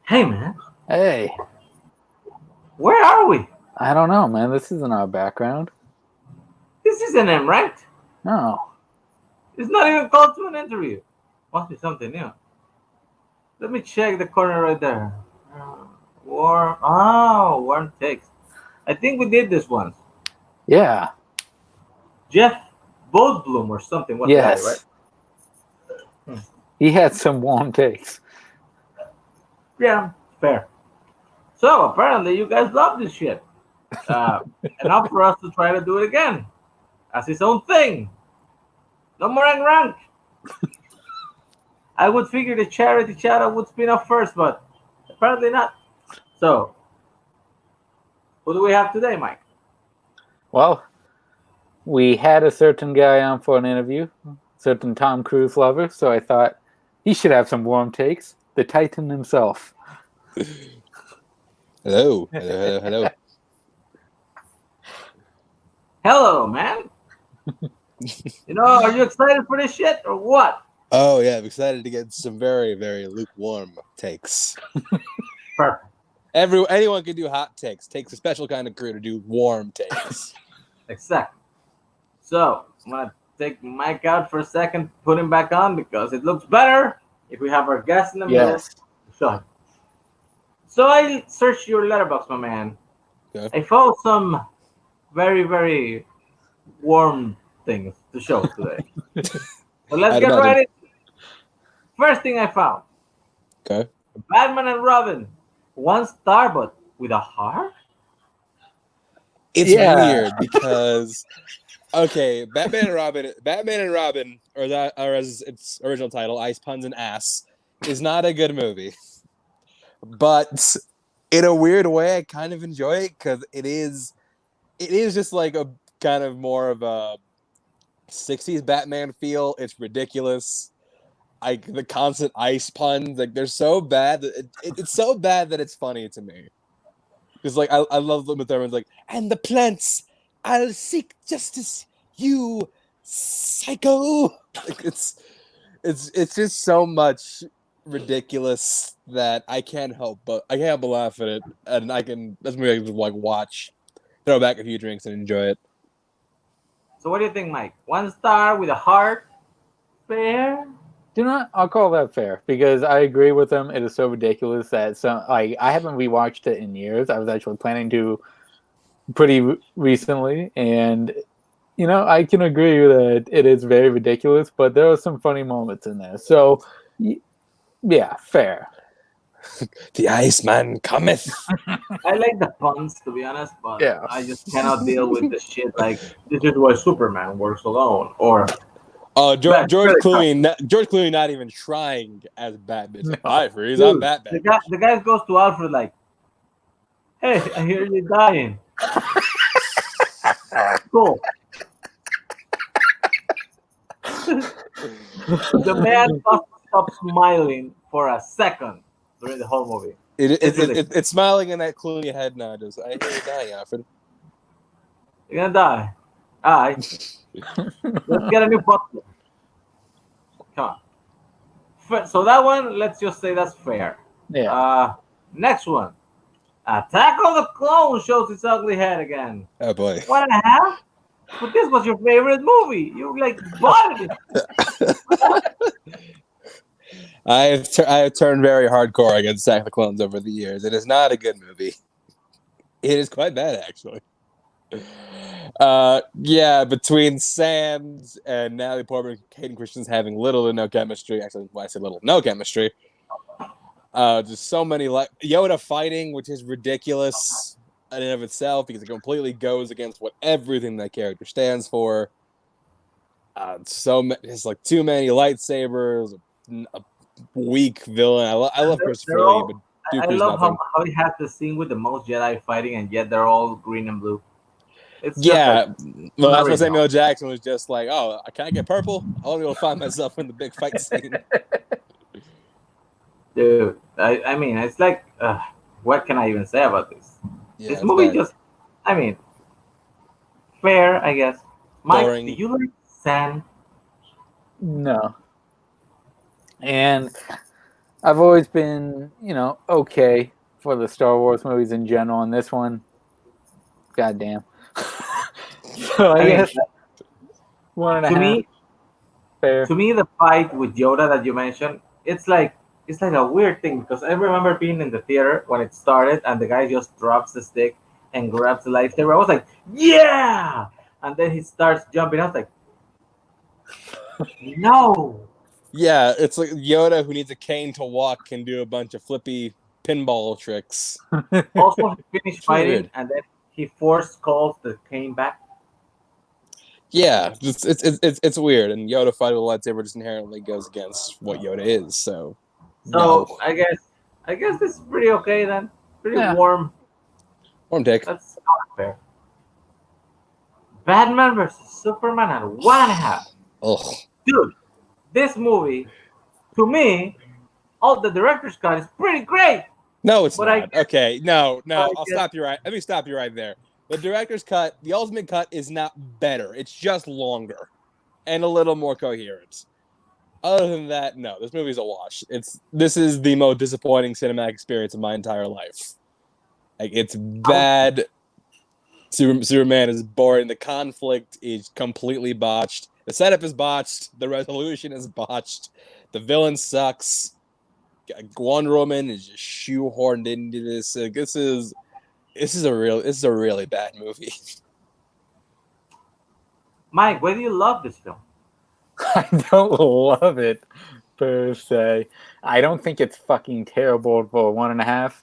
Hey, man, Hey, where are we? I don't know, man. This isn't our background. This isn't him, right? No. It's not even called to an interview. Must be something new. Let me check the corner right there. Warm takes. I think we did this once. Yeah. Jeff Goldblum or something was the guy, right? Yes. He had some warm takes. Yeah, fair. So apparently you guys love this shit. Uh, Enough for us to try to do it again as his own thing. No more rank. I would figure the charity channel would spin off first, but apparently not. So, who do we have today, Mike? Well, we had a certain guy on for an interview, certain Tom Cruise lover, so I thought he should have some warm takes. The Titan himself. Hello. Hello. Hello, man. Are you excited for this shit or what? Oh, yeah. I'm excited to get some very, very lukewarm takes. Perfect. Anyone can do hot takes. Takes a special kind of crew to do warm takes. Exactly. So, I'm going to take the mic out for a second, put him back on because it looks better if we have our guest in the middle. Yes. So I searched your letterbox, my man. Okay. I found some very, very warm things to show today. So let's get right in. First thing I found. Okay. Batman and Robin. 1 star, but with a heart? It's weird because, okay, Batman and Robin, or as its original title, Ice Puns and Ass, is not a good movie. But in a weird way, I kind of enjoy it because it is just like a kind of more of a 60s Batman feel. It's ridiculous. Like the constant ice puns, like they're so bad that it's so bad that it's funny to me. Because like I love them with everyone's like, and the plants, I'll seek justice, you psycho. Like it's just so much ridiculous that I can't help but laugh at it, and that's maybe I can just like watch, throw back a few drinks and enjoy it. So what do you think, Mike? 1 star with a heart? Fair? I'll call that fair because I agree with him. It is so ridiculous that I haven't rewatched it in years. I was actually planning to pretty recently, and I can agree that it is very ridiculous, but there are some funny moments in there. So, yeah, fair. The Iceman cometh. I like the puns, to be honest, but Yeah. I just cannot deal with the shit like, this is why Superman works alone, or... George Clooney not even trying as Batman. No. I freeze, I'm Batman. The guy goes to Alfred like, hey, I hear you're dying. Cool. The man doesn't stop smiling for a second during the whole movie. It's smiling in that Clooney head nod. I hear you're dying, Alfred. You're gonna die. Alright. Let's get a new butler. Come on. So that one, let's just say that's fair. Yeah. Next one. Attack of the Clones shows its ugly head again. Oh boy. 1.5? But this was your favorite movie. You like bought it. I have turned very hardcore against Attack of the Clones over the years. It is not a good movie. It is quite bad, actually. Between Sam's and Natalie Portman, Hayden Christensen having little to no chemistry. Actually, when I say little, no chemistry. Just so many Yoda fighting, which is ridiculous in and of itself because it completely goes against what everything that character stands for. It's like too many lightsabers, a weak villain. I love Christopher Lee, but I love how he had the scene with the most Jedi fighting, and yet they're all green and blue. It's that's why Samuel Jackson was just like, "Oh, can I get purple? I want to go find myself in the big fight scene." Dude, I mean, it's like, what can I even say about this? Yeah, this movie fair, I guess. Mike, boring. do you like sand? No. And I've always been, okay for the Star Wars movies in general, and this one, goddamn. So I guess mean, 1.5 to me, fair. the fight with Yoda that you mentioned, it's like a weird thing because I remember being in the theater when it started and the guy just drops the stick and grabs the lightsaber. I was like, yeah! And then he starts jumping. I was like, no. Yeah, it's like Yoda who needs a cane to walk can do a bunch of flippy pinball tricks. Also, he finished It's really fighting weird. and then he force calls the cane back. Yeah, it's weird, and Yoda fighting with a lightsaber just inherently goes against what Yoda is. So So no, I guess this is pretty okay then. Pretty Yeah. warm. warm take. That's not fair. Batman versus Superman at 1.5. Ugh. Dude, this movie, to me, all the director's cut is pretty great. No, it's But not. Okay, no, I I'll guess- stop you right. Let me stop you right there. The director's cut, the ultimate cut, is not better. It's just longer and a little more coherent. Other than that, no, this movie's a wash. This is the most disappointing cinematic experience of my entire life. Like, it's bad. Superman is boring. The conflict is completely botched. The setup is botched. The resolution is botched. The villain sucks. Wonder Woman is just shoehorned into this. This is a really bad movie. Mike, why do you love this film? I don't love it per se. I don't think it's fucking terrible for 1.5.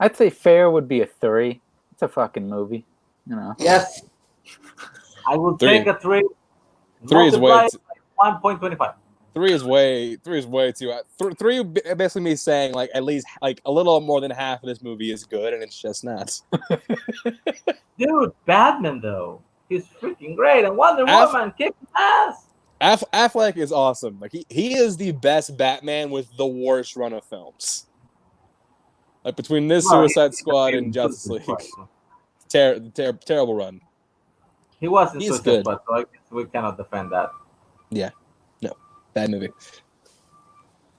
I'd say fair would be a 3. It's a fucking movie, Yes. I will take a 3. 3 is way. Multiply it by 1.25. 3 is way too. 3 basically me saying like at least like a little more than half of this movie is good, and it's just not. Dude, Batman though, he's freaking great, and Wonder Woman kicks ass. Affleck is awesome. Like he is the best Batman with the worst run of films. Like between this Suicide Squad and Justice League, terrible run. He was in He's Suicide good. Squad, so I guess we cannot defend that. Yeah, no, bad movie.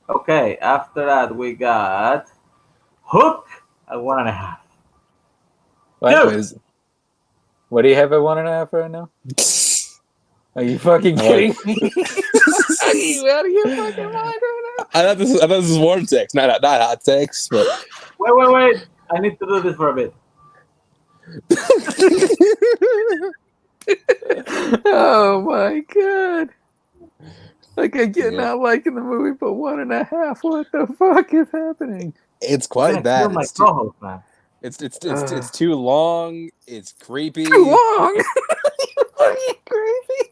Okay, after that we got Hook at 1.5. Dude, What do you have at 1.5 right now? Are you fucking kidding me? Are you out of your fucking mind right now? I thought this was warm takes, not hot takes. But wait! I need to do this for a bit. Oh my god! Like I get not liking the movie, but 1.5. What the fuck is happening? It's quite bad. My co-host, man. It's too long. It's creepy. Too long. Are you crazy?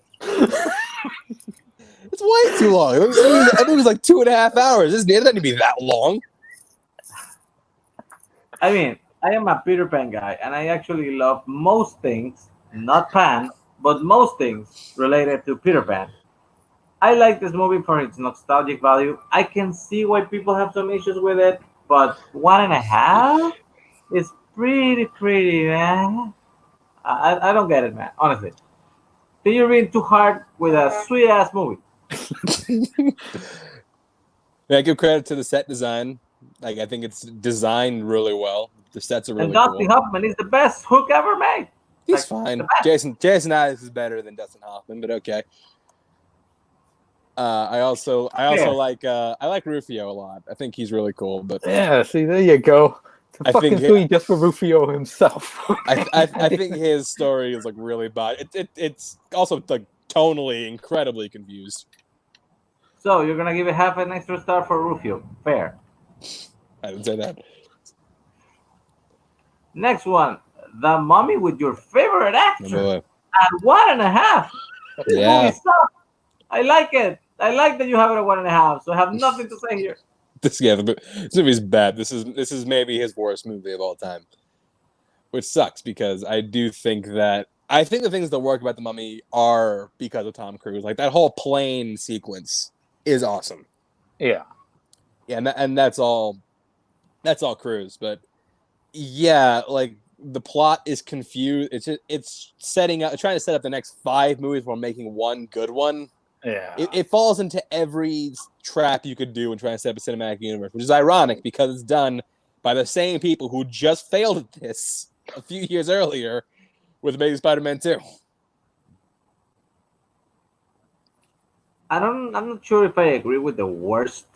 It's way too long. That movie's like 2.5 hours. It doesn't need to be that long. I mean, I am a Peter Pan guy, and I actually love most things, not Pan, but most things related to Peter Pan. I like this movie for its nostalgic value. I can see why people have some issues with it, but 1.5 is pretty, man. I don't get it, man. Honestly, then you're being too hard with a sweet ass movie. I give credit to the set design. Like I think it's designed really well. The sets are really and Dustin cool. Hoffman is the best Hook ever made. He's fine. Jason Isaacs is better than Dustin Hoffman, but okay. I also like Rufio a lot. I think he's really cool. But yeah, see, there you go. I fucking think sweet just for Rufio himself. I think his story is like really bad. It's also like tonally incredibly confused. So you're gonna give it half an extra star for Rufio. Fair. I didn't say that. Next one, The Mummy with your favorite actor At at 1.5. Yeah. I like it. I like that you have it at 1.5. So I have nothing to say here. This movie's bad. This is maybe his worst movie of all time, which sucks because I do think the things that work about The Mummy are because of Tom Cruise. Like that whole plane sequence is awesome. Yeah, and that's all Cruise. But yeah, like the plot is confused. It's trying to set up the next 5 movies while making one good one. Yeah. It falls into every trap you could do in trying to set up a cinematic universe, which is ironic because it's done by the same people who just failed at this a few years earlier with Amazing Spider-Man 2. I'm not sure if I agree with the worst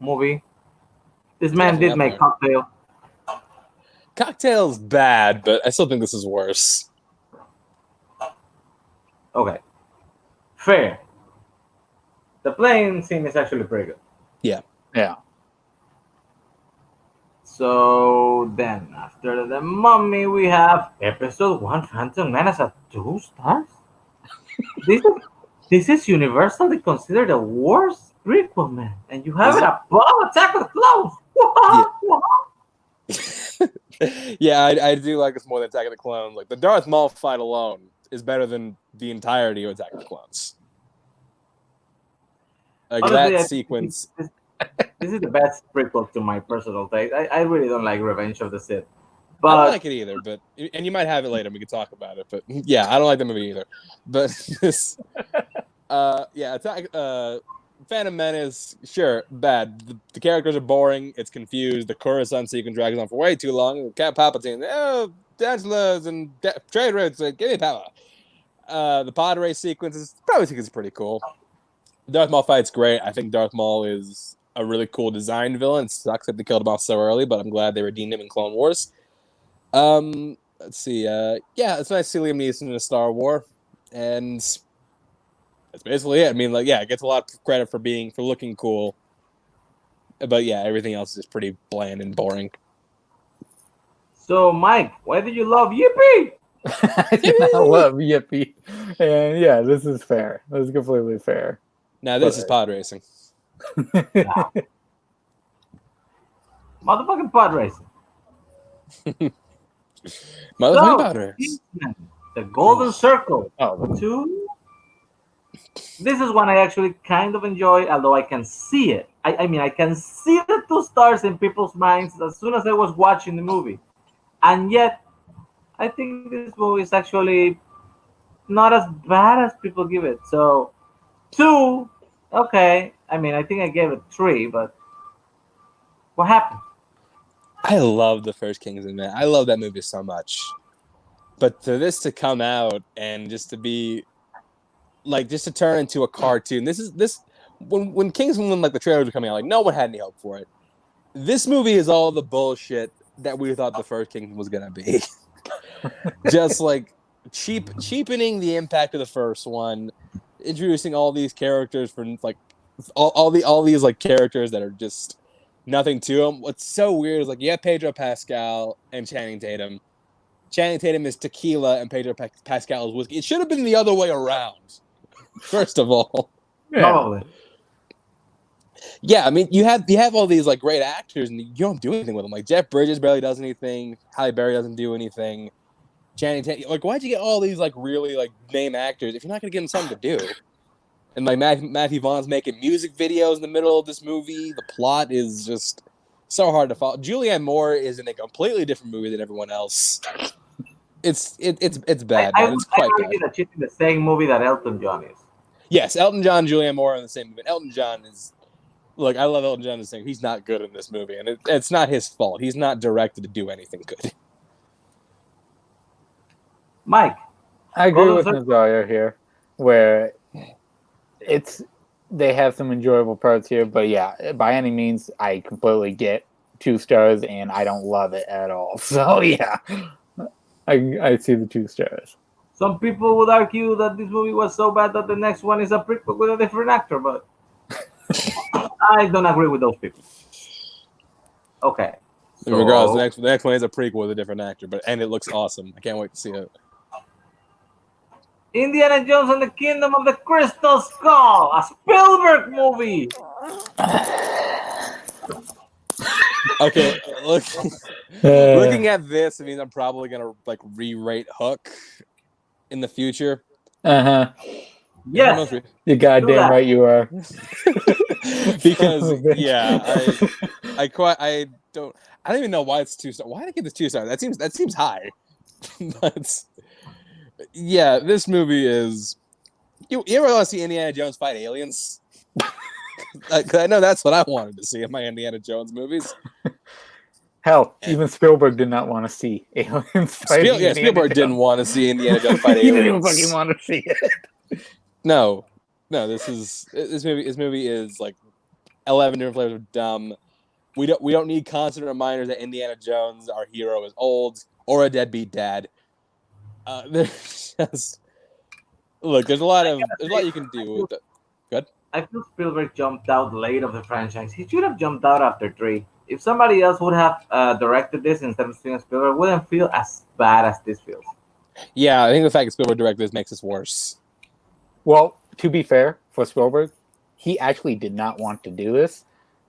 movie. This man Definitely did up make there. Cocktail. Cocktail's bad, but I still think this is worse. Okay. Fair. The plane scene is actually pretty good. Yeah. Yeah. So then, after the Mummy, we have Episode 1, Phantom Menace at 2 stars. This is universally considered the worst prequel, man, and you have it above Attack of the Clones. Yeah, I do like this more than Attack of the Clones. Like the Darth Maul fight alone is better than the entirety of Attack of the Clones. Like Honestly, that sequence. This is the best prequel to my personal taste. I really don't like Revenge of the Sith, I but don't like it either, and you might have it later. We can talk about it, but yeah, I don't like the movie either. But this, yeah, Phantom Menace, sure, bad. The characters are boring. It's confused. The Coruscant sequence drags on for way too long. Cat Palpatine, Chancellors and trade routes. Give me power. The pod race sequence is pretty cool. Darth Maul fight's great. I think Darth Maul is a really cool design villain. It sucks that they killed him off so early, but I'm glad they redeemed him in Clone Wars. Let's see. Yeah, it's nice to see Liam Neeson in a Star War, and that's basically it. I mean, like, yeah, it gets a lot of credit for looking cool, but yeah, everything else is just pretty bland and boring. so Mike, why did you love Yippee? I love Yippee. And yeah, this is fair. This is completely fair. Now this is pod racing. Motherfucking pod racing. Motherfucking pod race. Kingsman, the Golden Circle. Oh, 2. This is one I actually kind of enjoy, although I can see it. I mean, I can see the 2 stars in people's minds as soon as I was watching the movie. And yet, I think this movie is actually not as bad as people give it. So, 2, okay. I mean, I think I gave it 3, but what happened? I love the first Kingsman, man. I love that movie so much. But for this to come out and just to be like just to turn into a cartoon. When Kingsman, like the trailers were coming out, like no one had any hope for it. This movie is all the bullshit that we thought the first Kingsman was gonna be. Just like cheapening the impact of the first one, introducing all these characters from like all these like characters that are just nothing to them. What's so weird is like you have Pedro Pascal and Channing Tatum. Channing Tatum is tequila and Pedro Pascal is whiskey. It should have been the other way around. First of all, Probably. yeah. I mean, you have all these like great actors, and you don't do anything with them. Like Jeff Bridges barely does anything. Halle Berry doesn't do anything. Channing Tatum, like, why'd you get all these like really like name actors if you're not gonna give them something to do? And like Matthew Vaughn's making music videos in the middle of this movie. The plot is just so hard to follow. Julianne Moore is in a completely different movie than everyone else. It's bad. I It's quite bad. that she's in the same movie that Elton John is. Yes, Elton John and Julianne Moore are in the same movie. Elton John is, look, I love Elton John as saying he's not good in this movie, and it's not his fault. He's not directed to do anything good. Mike, I agree with Nazaria here, where they have some enjoyable parts here, but yeah, by any means, I completely get 2 stars, and I don't love it at all. So yeah, I see the 2 stars. some people would argue that this movie was so bad that the next one is a prequel with a different actor, but I don't agree with those people. Okay. So, Regardless, the next one is a prequel with a different actor, and it looks awesome. I can't wait to see it. Indiana Jones and the Kingdom of the Crystal Skull, a Spielberg movie. Okay, looking at this, it means I'm probably gonna like re-rate Hook in the future. Yes, you're goddamn right you are. Because yeah, I don't even know why it's 2 stars. Why did I give this 2 stars? That seems high. But yeah, this movie is You ever want to see Indiana Jones fight aliens? I know that's what I wanted to see in my Indiana Jones movies. Hell, even Spielberg did not want to see aliens fighting. Spielberg didn't want to see Indiana Jones fight aliens. He didn't even fucking want to see it. No. This movie is like 11 different flavors of dumb. We don't need constant reminders that Indiana Jones, our hero, is old or a deadbeat dad. There's a lot you can do with it. Good. I feel Spielberg jumped out late of the franchise. He should have jumped out after 3. If somebody else would have directed this instead of Steven Spielberg, it wouldn't feel as bad as this feels. Yeah, I think the fact that Spielberg directed this makes this worse. Well, to be fair, for Spielberg, he actually did not want to do this.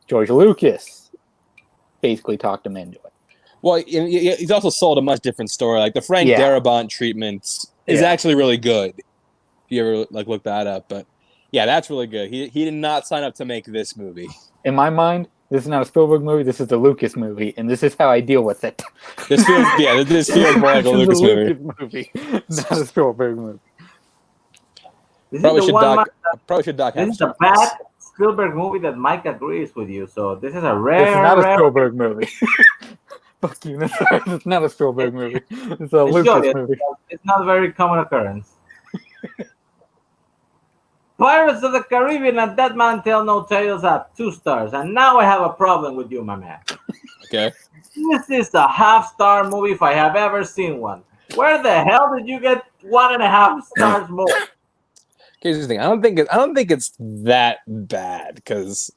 George Lucas basically talked him into it. Well, he's also sold a much different story. Like the Frank Darabont treatment is actually really good. If you ever look that up, but yeah, that's really good. He did not sign up to make this movie. In my mind, this is not a Spielberg movie. This is the Lucas movie, and this is how I deal with it. This feels more like a Lucas movie, not a Spielberg movie. Probably should doc. This is a bad Spielberg movie that Mike agrees with you. So this is a rare. This is not a Spielberg movie. Fuck you. It's not a Spielberg movie. It's a Lucas movie. It's not a very common occurrence. Pirates of the Caribbean and Dead Man Tell No Tales at 2 stars. And now I have a problem with you, my man. Okay. This is a half-star movie if I have ever seen one. Where the hell did you get 1.5 stars more? Here's the thing. I don't think it's that bad because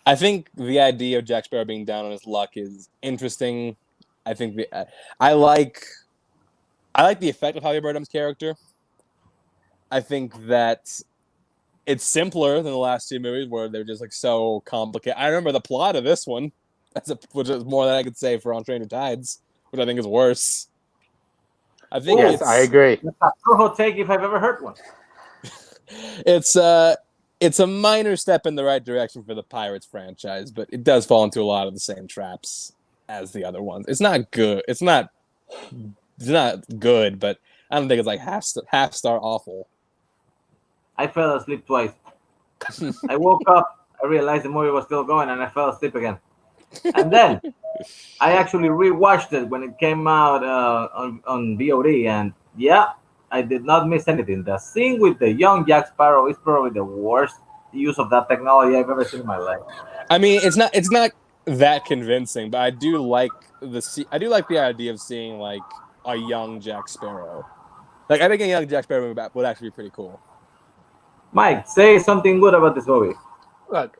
I think the idea of Jack Sparrow being down on his luck is interesting. I think I like the effect of Javier Bardem's character. I think that it's simpler than the last 2 movies where they're just so complicated. I remember the plot of this one, which is more than I could say for On Stranger Tides, which I think is worse. I think I agree. That's a true take if I've ever heard one. It's a minor step in the right direction for the Pirates franchise, but it does fall into a lot of the same traps as the other ones. It's not good. It's not good, but I don't think it's like half star awful. I fell asleep twice. I woke up, I realized the movie was still going, and I fell asleep again. And then I actually rewatched it when it came out on VOD, and yeah, I did not miss anything. The scene with the young Jack Sparrow is probably the worst use of that technology I've ever seen in my life. I mean, it's not that convincing, but I do like the idea of seeing like a young Jack Sparrow. Like I think a young Jack Sparrow would actually be pretty cool. Mike, say something good about this movie. Look,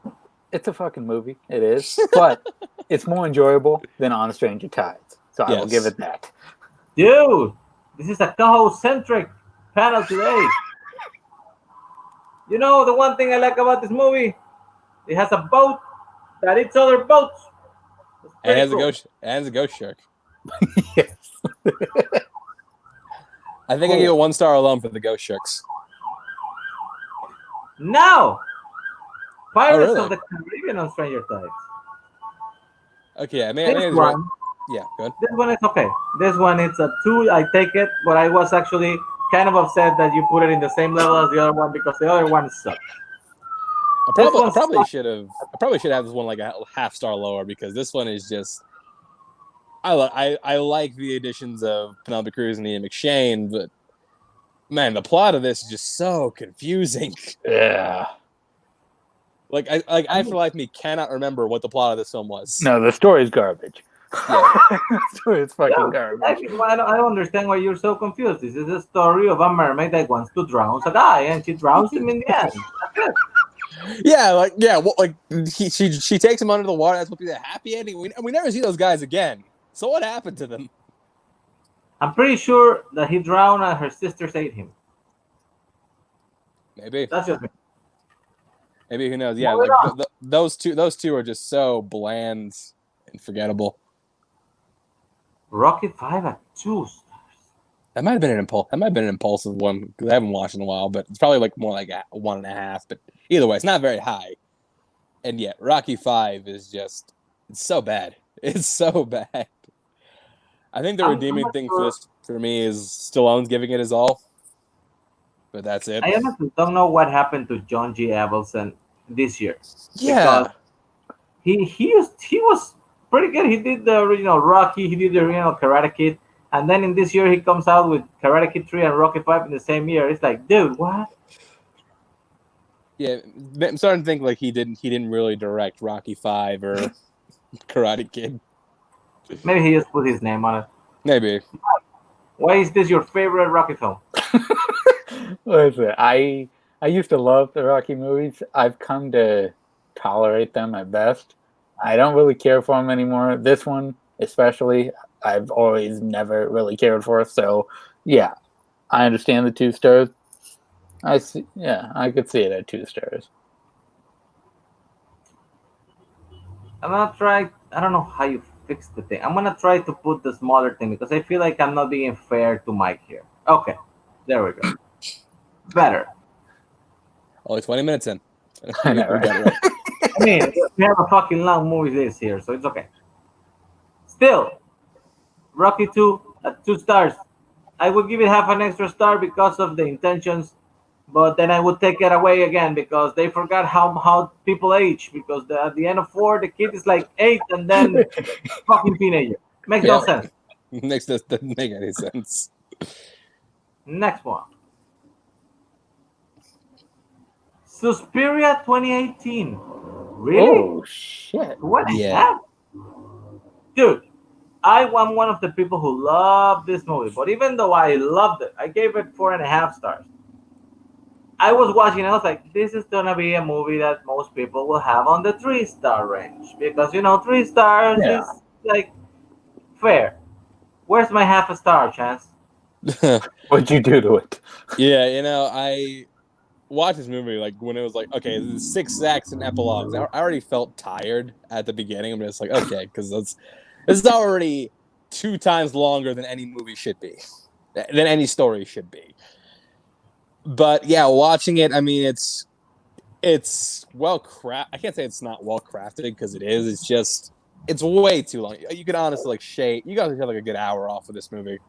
it's a fucking movie. It is, but it's more enjoyable than On Stranger Tides. So I will give it that. Dude, this is a Tahoe-centric panel today. You know the one thing I like about this movie? It has a boat that eats other boats. And it has a ghost shark. Yes. I think I give it 1 star alone for the ghost sharks. Now, Pirates of the Caribbean on Stranger Tides. Okay, This one, yeah, good. This one is okay. This one it's a 2. I take it, but I was actually kind of upset that you put it in the same level as the other one because the other one sucked. I probably should have this one like a half star lower because this one is just. I like the additions of Penelope Cruz and Ian McShane, but man, the plot of this is just so confusing. Yeah. Like I for life me cannot remember what the plot of this film was. No, the story's garbage. Yeah. The story's fucking garbage. I don't understand why you're so confused. This is a story of a mermaid that wants to drown a guy, and she drowns him in the end. That's it. She takes him under the water. That's supposed to be the happy ending. We never see those guys again. So what happened to them? I'm pretty sure that he drowned and her sisters ate him. Maybe. That's just me. Maybe, who knows? Yeah, those two are just so bland and forgettable. Rocky 5 at 2 stars. That might have been an impulsive one because I haven't watched in a while, but it's probably more like a 1.5. But either way, it's not very high. And yet, Rocky 5 is it's so bad. It's so bad. I think the redeeming thing for me is Stallone's giving it his all. but that's it. I honestly don't know what happened to John G. Ellison this year because Yeah, he was pretty good. He did the original Rocky, he did the original Karate Kid, and then in this year he comes out with Karate Kid 3 and Rocky 5 in the same year. It's like, dude, what? yeah. I'm starting to think like he didn't really direct Rocky 5 or Karate Kid. Maybe he just put his name on it. Maybe. Why is this your favorite Rocky film? Listen, I used to love the Rocky movies. I've come to tolerate them at best. I don't really care for them anymore. This one, especially, I've always never really cared for. So, yeah, I understand the 2 stars. I see. Yeah, I could see it at 2 stars. I'm gonna try. I don't know how you fix the thing. I'm gonna try to put the smaller thing because I feel like I'm not being fair to Mike here. Okay, there we go. Better. Only 20 minutes in. I know, We got it right? right. I mean, we have a fucking long movie list here, so it's okay. Still, Rocky 2 at 2 stars. I would give it half an extra star because of the intentions, but then I would take it away again because they forgot how people age. Because at the end of 4, the kid is like 8 and then fucking teenager. Makes no Yep. sense. Next doesn't make any sense. Next one. Suspiria 2018. Really? Oh shit! What Yeah. that? Dude, I am one of the people who love this movie, but even though I loved it, I gave it 4.5 stars. I was watching and I was like, this is gonna be a movie that most people will have on the 3-star range. Because 3 stars Yeah. is like fair. Where's my half a star, Chance? What'd you do to it? Yeah, I watched this movie like when it was like, okay, this is 6 acts and epilogues. I already felt tired at the beginning. I'm just like, okay, because this is already 2 times longer than any movie should be, than any story should be. But yeah, watching it, I mean, it's well crafted. I can't say it's not well crafted because it is. It's just it's way too long. You could honestly like shave. You guys could have like a good hour off of this movie,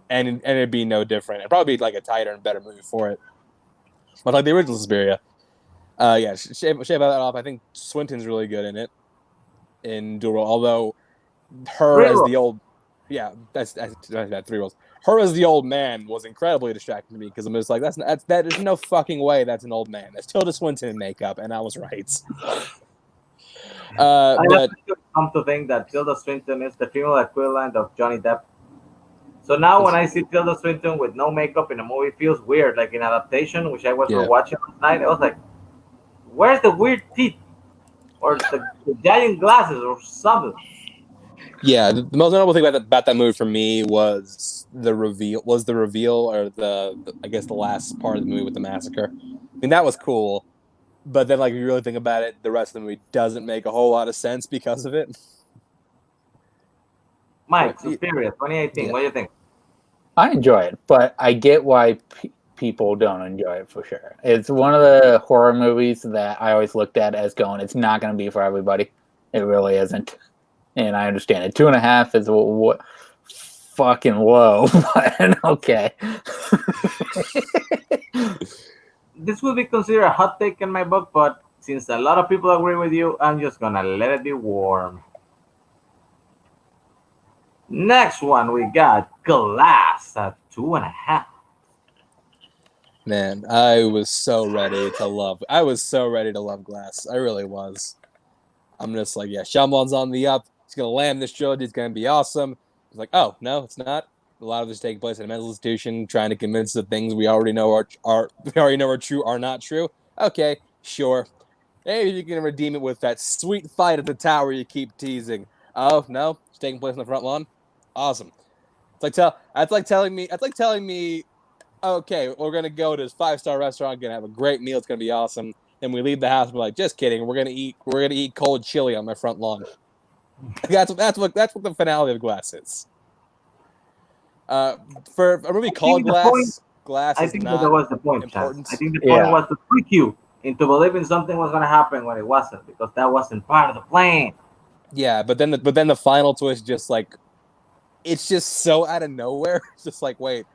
and it'd be no different. It'd probably be like a tighter and better movie for it. But like the original Suspiria, yeah, shave that off. I think Swinton's really good in it, in dual role. Although her as the old, yeah, that's 3 roles. Her as the old man was incredibly distracting to me because I'm just like, that is no fucking way that's an old man. That's Tilda Swinton in makeup, and I was right. But come to think that Tilda Swinton is the female equivalent of Johnny Depp. So now when I see Tilda Swinton with no makeup in a movie, it feels weird. Like in adaptation, which I was watching last night, I was like, where's the weird teeth? Or the giant glasses or something? yeah, the most notable thing about that movie for me was the reveal, or the I guess the last part of the movie with the massacre. I mean, that was cool. But then, like, if you really think about it, the rest of the movie doesn't make a whole lot of sense because of it. Mike, Suspiria 2018, Yeah. what do you think? I enjoy it, but I get why people don't enjoy it for sure. It's one of the horror movies that I always looked at as going, it's not going to be for everybody. It really isn't. And I understand it. 2.5 is what fucking low, but okay. This will be considered a hot take in my book, but since a lot of people agree with you, I'm just gonna let it be warm. Next one, we got Glass at 2.5. Man, I was so ready to love Glass. I really was. I'm just like, yeah, Shyamalan's on the up. He's gonna land this trilogy. It's gonna be awesome. It's like, oh no, it's not. A lot of this taking place in a mental institution, trying to convince the things we already know are true are not true. Okay, sure. Maybe you can redeem it with that sweet fight at the tower you keep teasing. Oh no, it's taking place on the front lawn. Awesome. That's like telling me, okay, we're gonna go to this 5-star restaurant, gonna have a great meal, it's gonna be awesome. And we leave the house and we're like, just kidding, we're gonna eat cold chili on my front lawn. That's what the finale of Glass is. For a movie called Glass, I is think not that was the point, important. Chance. I think the point was to trick you into believing something was gonna happen when it wasn't, because that wasn't part of the plan. Yeah, but then the final twist, just like, it's just so out of nowhere. It's just like, wait,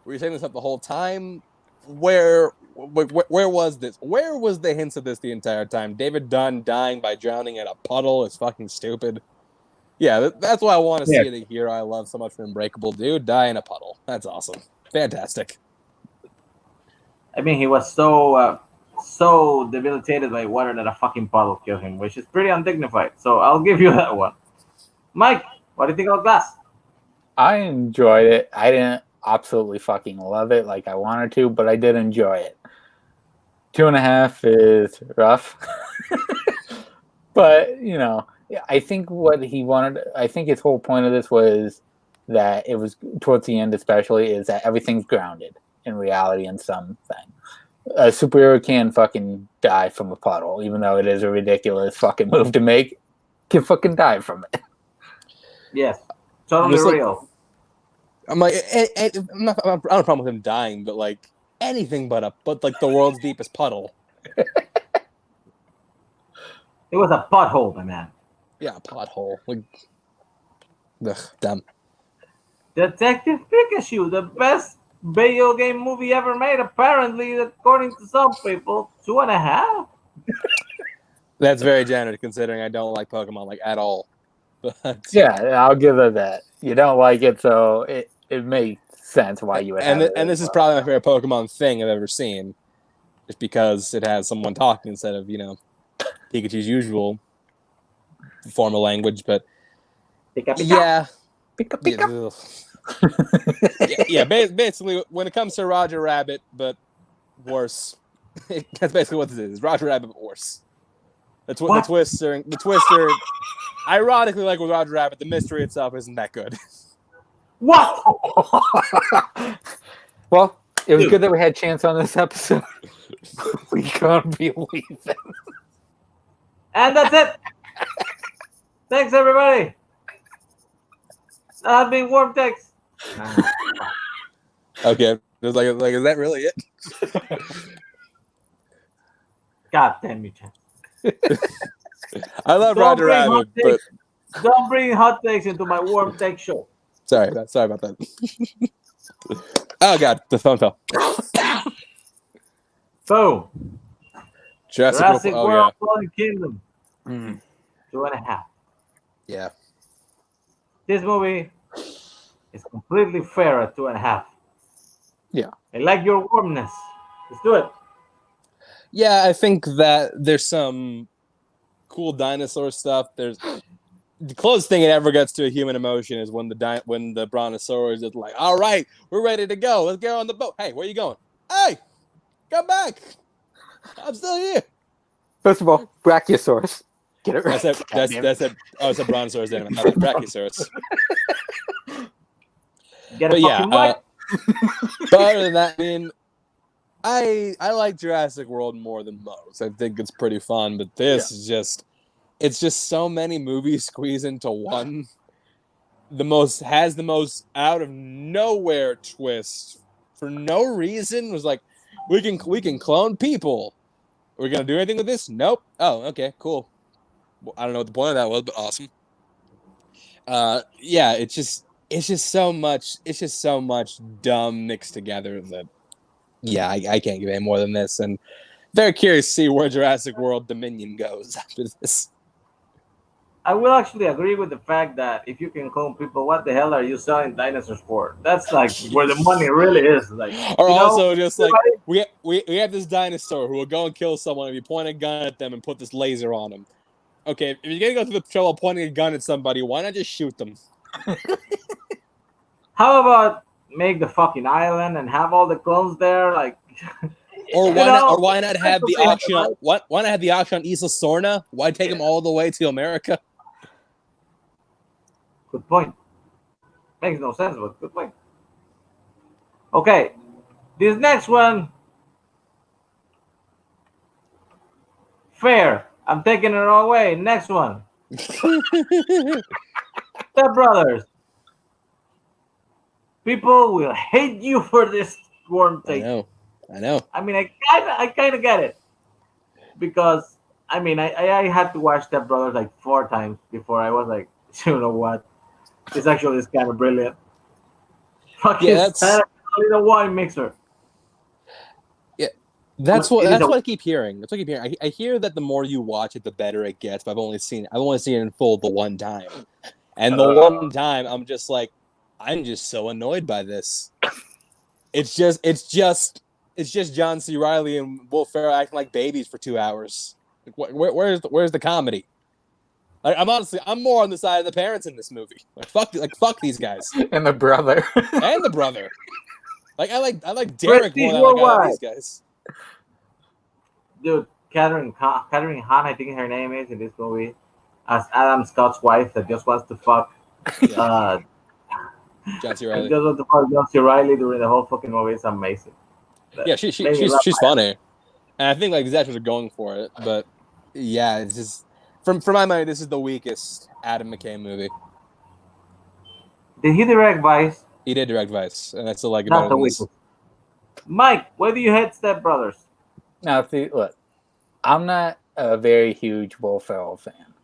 were you saying this up the whole time? where was this? Where was the hints of this the entire time? David Dunn dying by drowning in a puddle is fucking stupid. Yeah, that's why I want to see the hero I love so much from Unbreakable. Dude, die in a puddle. That's awesome. Fantastic. I mean, he was so debilitated by water that a fucking puddle killed him, which is pretty undignified. So I'll give you that one. Mike, what do you think of Glass? I enjoyed it. I didn't absolutely fucking love it like I wanted to, but I did enjoy it. 2.5 is rough. But, I think what he wanted, I think his whole point of this was that it was, towards the end especially, is that everything's grounded in reality in something. A superhero can fucking die from a puddle, even though it is a ridiculous fucking move to make. Can fucking die from it. Yes, totally real. I'm like, I don't have a problem with him dying, but like anything but the world's deepest puddle. It was a pothole, my man. Yeah, a pothole. Like, dumb. Detective Pikachu, the best video game movie ever made, apparently, according to some people. 2.5? That's very generous, considering I don't like Pokemon like at all. But yeah, I'll give it that. You don't like it, so it makes sense why you would have it. And this is probably my favorite Pokemon thing I've ever seen. Just because it has someone talking instead of, Pikachu's usual form of language, but Pika, Pika. yeah. Pika, Pika. Basically, when it comes to Roger Rabbit, but worse. That's basically what this is. Roger Rabbit, but worse. That's what the Twister. Ironically, like with Roger Rabbit, the mystery itself isn't that good. What? Well, it was good that we had Chance on this episode. We can't believe it. And that's it. Thanks, everybody. That has been Warm Takes. Okay. Is that really it? God damn you, Chance. I love Roger Rabbit, but don't bring hot takes into my Warm Take show. Sorry about that. Oh God, the phone fell. Boom. Jurassic World Fallen Kingdom. 2.5. Yeah. This movie is completely fair at 2.5. Yeah. I like your warmness. Let's do it. Yeah, I think that there's some cool dinosaur stuff. There's the closest thing it ever gets to a human emotion is when the brontosaurus is like, "All right, we're ready to go. Let's get on the boat. Hey, where you going? Hey, come back. I'm still here." First of all, Brachiosaurus. Get it right. That's it. Oh, it's a brontosaurus. Then not a Brachiosaurus. Get it fucking right. But other than that, I mean, I like Jurassic World more than most. I think it's pretty fun, but this is just, it's just so many movies squeezed into one. Has the most out of nowhere twist for no reason. It was like, we can clone people. We're gonna do anything with this? Nope. Oh, okay, cool. Well, I don't know what the point of that was, but awesome. Yeah, it's just so much. It's just so much dumb mixed together that. Yeah, I can't give any more than this, and very curious to see where Jurassic World Dominion goes after this. I will actually agree with the fact that if you can clone people, what the hell are you selling dinosaurs for? That's like where the money really is. Like, or also just like we have this dinosaur who will go and kill someone if you point a gun at them and put this laser on them. Okay, if you're gonna go through the trouble of pointing a gun at somebody, why not just shoot them? How about make the fucking island and have all the clones there, like? Or why not have the auction? Why not have the auction on Isla Sorna? Why take them all the way to America? Good point. Makes no sense, but good point. Okay, this next one, fair. I'm taking it all away. Next one, Step Brothers. People will hate you for this Warm Take. I know. I mean, I kind of get it, because I mean, I had to watch Step Brothers like 4 times before I was like, you know what, it's actually kind of brilliant. Fucking a little wine mixer. That's what I keep hearing. That's what I keep hearing. I hear that the more you watch it, the better it gets. But I've only seen it in full the one time, and the one time I'm just so annoyed by this. It's just John C. Reilly and Will Ferrell acting like babies for 2 hours. Like, where's the comedy? Like, I'm more on the side of the parents in this movie. Fuck these guys and the brother. and the brother. Like I like Derek more than I like these guys. Dude, Catherine Hahn, I think her name is in this movie, as Adam Scott's wife that just wants to fuck John C. Reilly. just wants to fuck John C. Reilly during the whole fucking movie. It's amazing. Yeah, she's funny, and I think like these actors are going for it. But yeah, it's just from my mind, this is the weakest Adam McKay movie. Did he direct Vice? He did direct Vice, and that's the like Not the weakest. Mike, where do you hate Step Brothers? Now, see, look, I'm not a very huge Will Ferrell fan,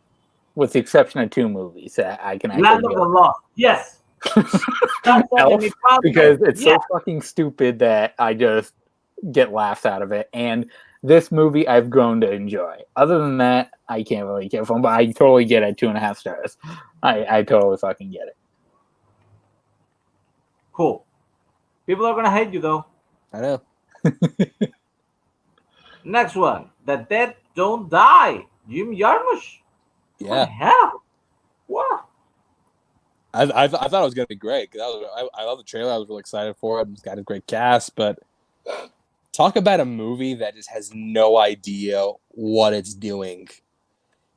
with the exception of 2 movies that I can actually Land of the Lost. Yes. Elf, because it's so fucking stupid that I just get laughs out of it. And this movie I've grown to enjoy. Other than that, I can't really care for him, but I totally get it 2.5 stars. I totally fucking get it. Cool. People are going to hate you, though. I know. Next one. The Dead Don't Die. Jim Jarmusch. Yeah. What the hell? What? I thought it was going to be great. I love the trailer. I was really excited for it. It's got a great cast, but talk about a movie that just has no idea what it's doing.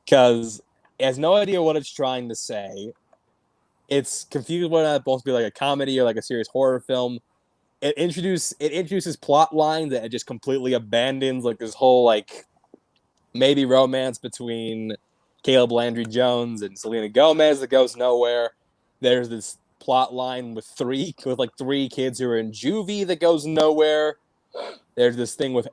Because it has no idea what it's trying to say. It's confused whether it's supposed to be like a comedy or like a serious horror film. It introduces plot lines that it just completely abandons, like this whole like maybe romance between Caleb Landry Jones and Selena Gomez that goes nowhere. There's this plot line with three kids who are in juvie that goes nowhere. There's this thing with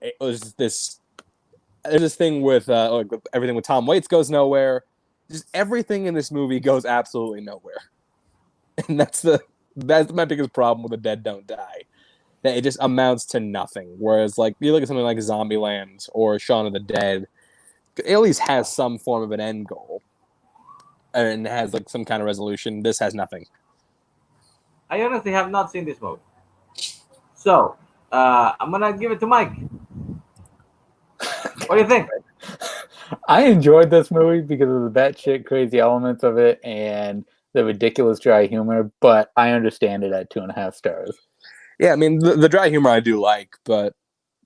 everything with Tom Waits goes nowhere. Just everything in this movie goes absolutely nowhere, and that's my biggest problem with The Dead Don't Die. That it just amounts to nothing. Whereas, like, you look at something like Zombieland or Shaun of the Dead, it at least has some form of an end goal and has like some kind of resolution. This has nothing. I honestly have not seen this movie, so I'm gonna give it to Mike. What do you think? I enjoyed this movie because of the batshit crazy elements of it and the ridiculous dry humor, but I understand it at 2.5 stars. Yeah, I mean the dry humor I do like, but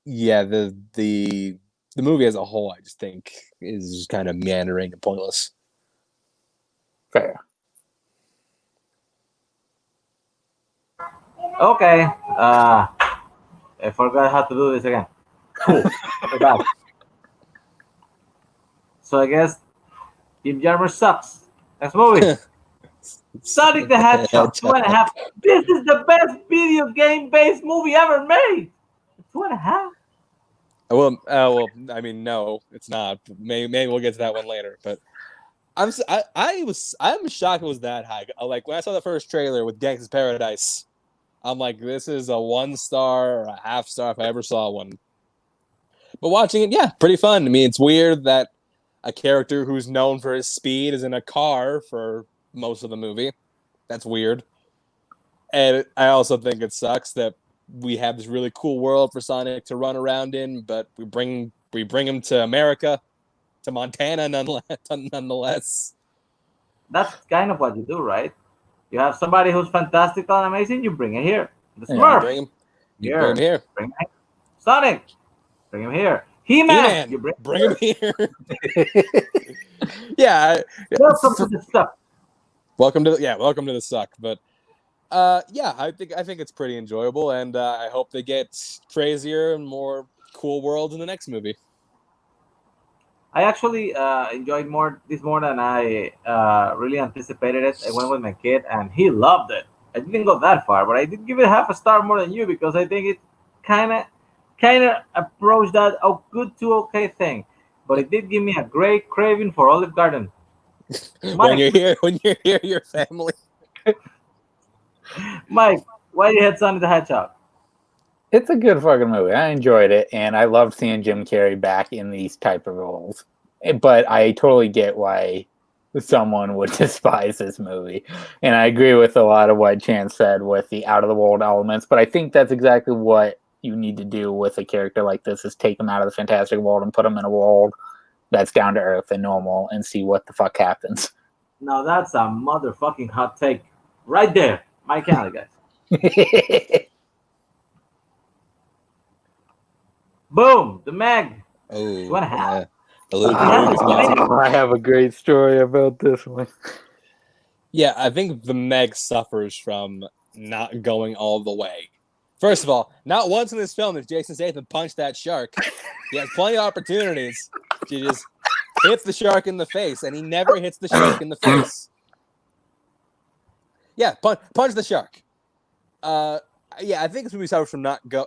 yeah, the movie as a whole I just think is just kind of meandering and pointless. Fair. Okay. I forgot how to do this again. Cool. So I guess Jim Jarmusch sucks. Next movie. Sonic the Hedgehog 2.5. This is the best video game based movie ever made. 2.5. Well, I mean, no, it's not. Maybe we'll get to that one later. But I'm shocked it was that high. Like when I saw the first trailer with Gangsta's Paradise, I'm like, this is a 1 star or a half star if I ever saw one. But watching it, yeah, pretty fun. I mean, it's weird that a character who's known for his speed is in a car for most of the movie. That's weird. And I also think it sucks that we have this really cool world for Sonic to run around in, but we bring him to America, to Montana nonetheless. That's kind of what you do, right? You have somebody who's fantastic and amazing, you bring it here. The Smurf. Bring him here. Bring him. Sonic. Bring him here. He-Man. You bring him here. Yeah. Welcome to the suck. Welcome to the suck. But yeah, I think it's pretty enjoyable, and I hope they get crazier and more cool worlds in the next movie. I actually enjoyed this more than I really anticipated it. I went with my kid, and he loved it. I didn't go that far, but I did give it half a star more than you because I think it kind of approached that good to okay thing. But it did give me a great craving for Olive Garden. when you're here, your family. Mike, why you had Sonic the Hedgehog? It's a good fucking movie. I enjoyed it, and I loved seeing Jim Carrey back in these type of roles. But I totally get why someone would despise this movie. And I agree with a lot of what Chance said with the out-of-the-world elements, but I think that's exactly what you need to do with a character like this, is take him out of the fantastic world and put him in a world that's down to earth and normal and see what the fuck happens. Now that's a motherfucking hot take right there. My county, guys. Boom, the Meg. Oh, 2.5. yeah. The lukewarm response. I have a great story about this one. Yeah, I think the Meg suffers from not going all the way. First of all, not once in this film does Jason Statham punch that shark. He has plenty of opportunities to just hit the shark in the face, and he never hits the shark in the face. Yeah, punch the shark. Yeah, I think this movie suffers from not going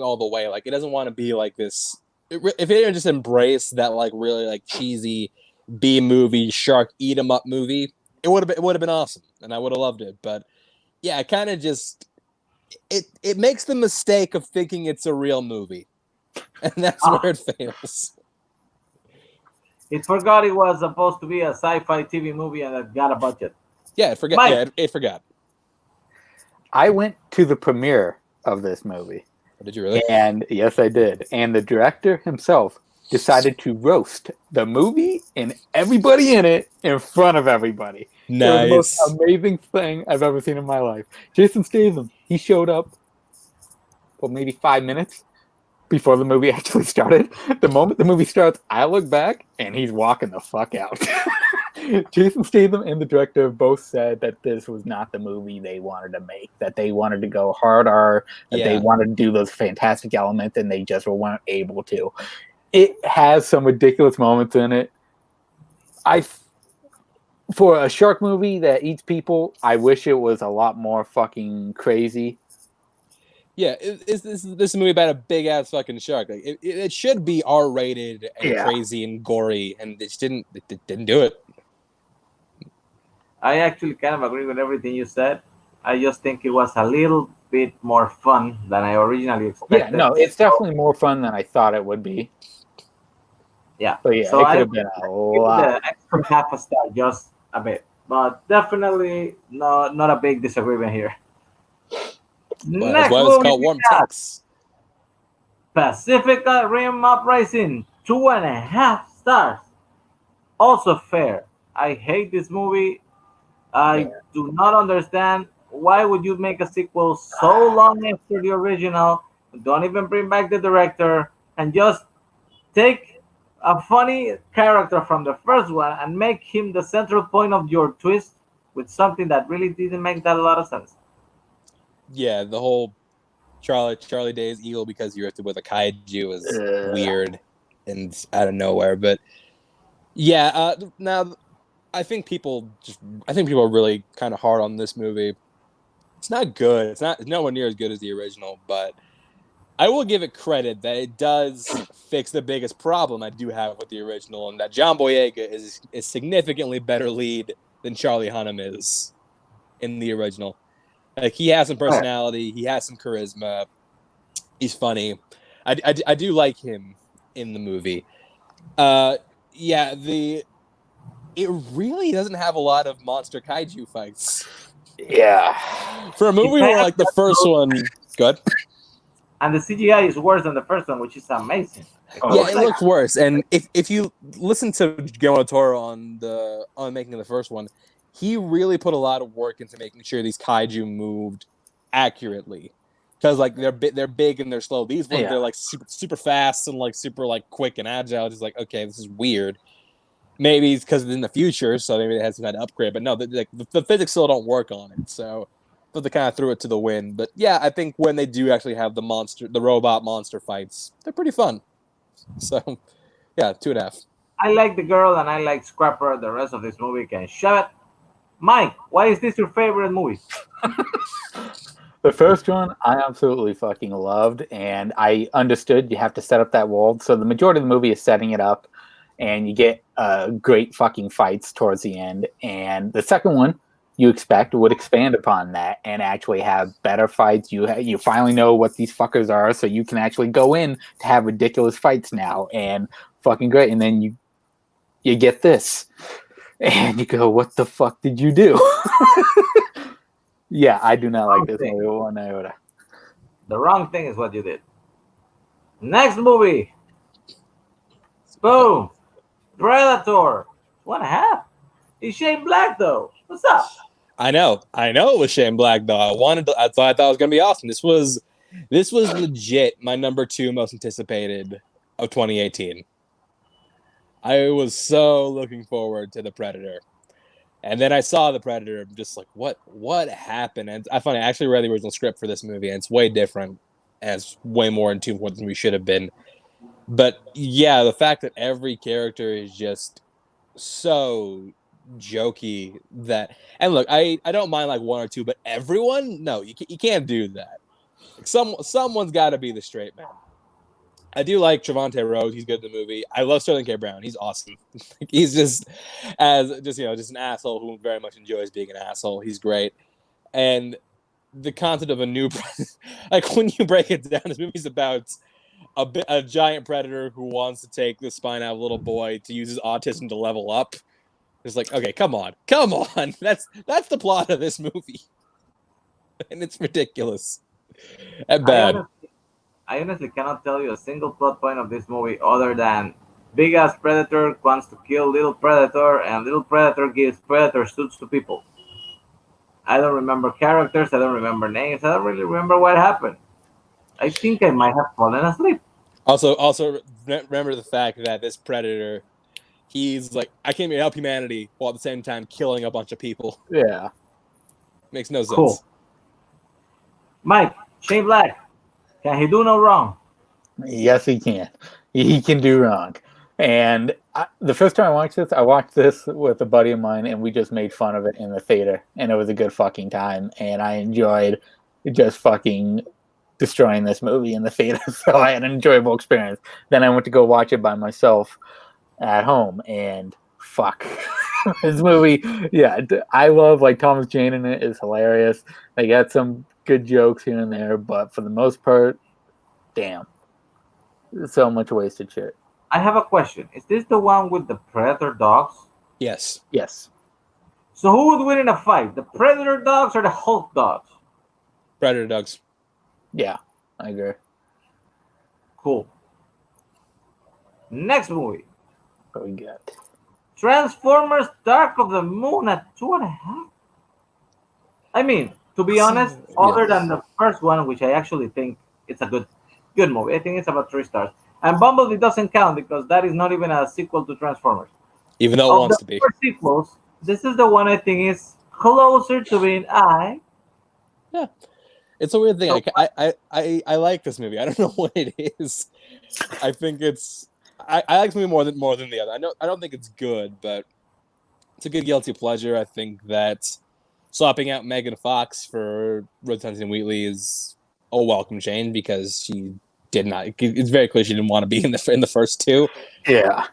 all the way. Like, it doesn't want to be like this. If it didn't just embrace that like really like cheesy B movie shark eat 'em up movie, it would have been awesome, and I would have loved it. But yeah, it kind of just it makes the mistake of thinking it's a real movie, and that's where it fails. It forgot it was supposed to be a sci-fi TV movie and it got a budget. Yeah, it forgot. Mike. Yeah, it forgot. I went to the premiere of this movie. Did you really? And yes, I did. And the director himself decided to roast the movie and everybody in it in front of everybody. Nice. It was the most amazing thing I've ever seen in my life. Jason Statham, he showed up for maybe 5 minutes before the movie actually started. The moment the movie starts, I look back and he's walking the fuck out. Jason Statham and the director both said that this was not the movie they wanted to make, that they wanted to go hard R, that they wanted to do those fantastic elements, and they just weren't able to. It has some ridiculous moments in it. For a shark movie that eats people, I wish it was a lot more fucking crazy. Yeah, this is a movie about a big ass fucking shark. Like it should be R-rated and crazy and gory, and it didn't do it. I actually kind of agree with everything you said. I just think it was a little bit more fun than I originally expected. Yeah, no, it's definitely more fun than I thought it would be. Yeah. But yeah, so it could have been a lot. The extra half a star, just a bit. But definitely not a big disagreement here. Well, that's why it's called Warm Takes. Pacific Rim Uprising, 2.5 stars. Also fair. I hate this movie. I do not understand why would you make a sequel so long after the original. Don't even bring back the director and just take a funny character from the first one and make him the central point of your twist with something that really didn't make that a lot of sense. Yeah, the whole Charlie Day is evil because you're with a kaiju is weird and out of nowhere. But yeah, now I think people are really kind of hard on this movie. It's not good. It's nowhere near as good as the original, but I will give it credit that it does fix the biggest problem I do have with the original, and that John Boyega is significantly better lead than Charlie Hunnam is in the original. Like, he has some personality, he has some charisma, he's funny. I do like him in the movie. It really doesn't have a lot of monster kaiju fights. Yeah. For a movie where, like, the first one... Good. And the CGI is worse than the first one, which is amazing. Yeah, it looks worse. And if you listen to Guillermo del Toro on making the first one, he really put a lot of work into making sure these kaiju moved accurately. Because, like, they're big and they're slow. These ones, they're, like, super fast and, like, super, like, quick and agile. It's like, okay, this is weird. Maybe it's because it's in the future, so maybe they had some kind of upgrade. But no, the physics still don't work on it. So they kind of threw it to the wind. But yeah, I think when they do actually have the robot monster fights, they're pretty fun. So yeah, 2.5. I like the girl and I like Scrapper. The rest of this movie can shove it. Mike, why is this your favorite movie? The first one I absolutely fucking loved, and I understood you have to set up that world. So the majority of the movie is setting it up, and you get great fucking fights towards the end. And the second one, you expect would expand upon that and actually have better fights. You finally know what these fuckers are, so you can actually go in to have ridiculous fights now and fucking great. And then you get this, and you go, "What the fuck did you do?" Yeah, I do not like this movie one iota. The wrong thing is what you did. Next movie. Boom. Predator. 1.5. He's Shane Black though. What's up? I know it was Shane Black though. I thought it was gonna be awesome. This was legit my number 2 most anticipated of 2018. I was so looking forward to the Predator. And then I saw the Predator, just like, what happened? And I actually read the original script for this movie, and it's way different, and it's way more in tune with what the movie should have been. But yeah, the fact that every character is just so jokey that, and look, I don't mind like 1 or 2, but everyone, no, you can't do that. Someone's got to be the straight man. I do like Trevante Rhodes. He's good in the movie. I love Sterling K. Brown. He's awesome. He's just an asshole who very much enjoys being an asshole. He's great. And the concept of a new, like when you break it down, this movie's about a giant predator who wants to take the spine out of a little boy to use his autism to level up. It's like, okay, come on. That's the plot of this movie, and it's ridiculous and bad. I honestly cannot tell you a single plot point of this movie other than big ass predator wants to kill little predator, and little predator gives predator suits to people. I don't remember characters. I don't remember names. I don't really remember what happened. I think I might have fallen asleep. Also, remember the fact that this predator, he's like, I came here to help humanity while at the same time killing a bunch of people. Yeah, makes no sense. Cool. Mike, Shane Black. Can he do no wrong? Yes, he can. He can do wrong. And the first time I watched this with a buddy of mine, and we just made fun of it in the theater, and it was a good fucking time. And I enjoyed just fucking destroying this movie in the theater, so I had an enjoyable experience. Then I went to go watch it by myself at home, and fuck. This movie, yeah, I love, like, Thomas Jane in it is hilarious. They got some good jokes here and there, but for the most part, damn, so much wasted shit. I have a question. Is this the one with the predator dogs? Yes. So who would win in a fight, the predator dogs or the Hulk dogs? Predator dogs. Yeah, I agree. Cool. Next movie. What we got? Transformers Dark of the Moon at 2.5. I mean, to be honest, other than the first one, which I actually think it's a good movie. I think it's about 3 stars. And Bumblebee doesn't count because that is not even a sequel to Transformers. Even though it wants to be. Of the 4 sequels, this is the one I think is closer to being Yeah. It's a weird thing. I like this movie. I don't know what it is. I think it's I like this movie more than the other. I don't think it's good, but it's a good guilty pleasure. I think that swapping out Megan Fox for Rose Huntington Wheatley is a welcome change because she did not. It's very clear she didn't want to be in the first 2. Yeah.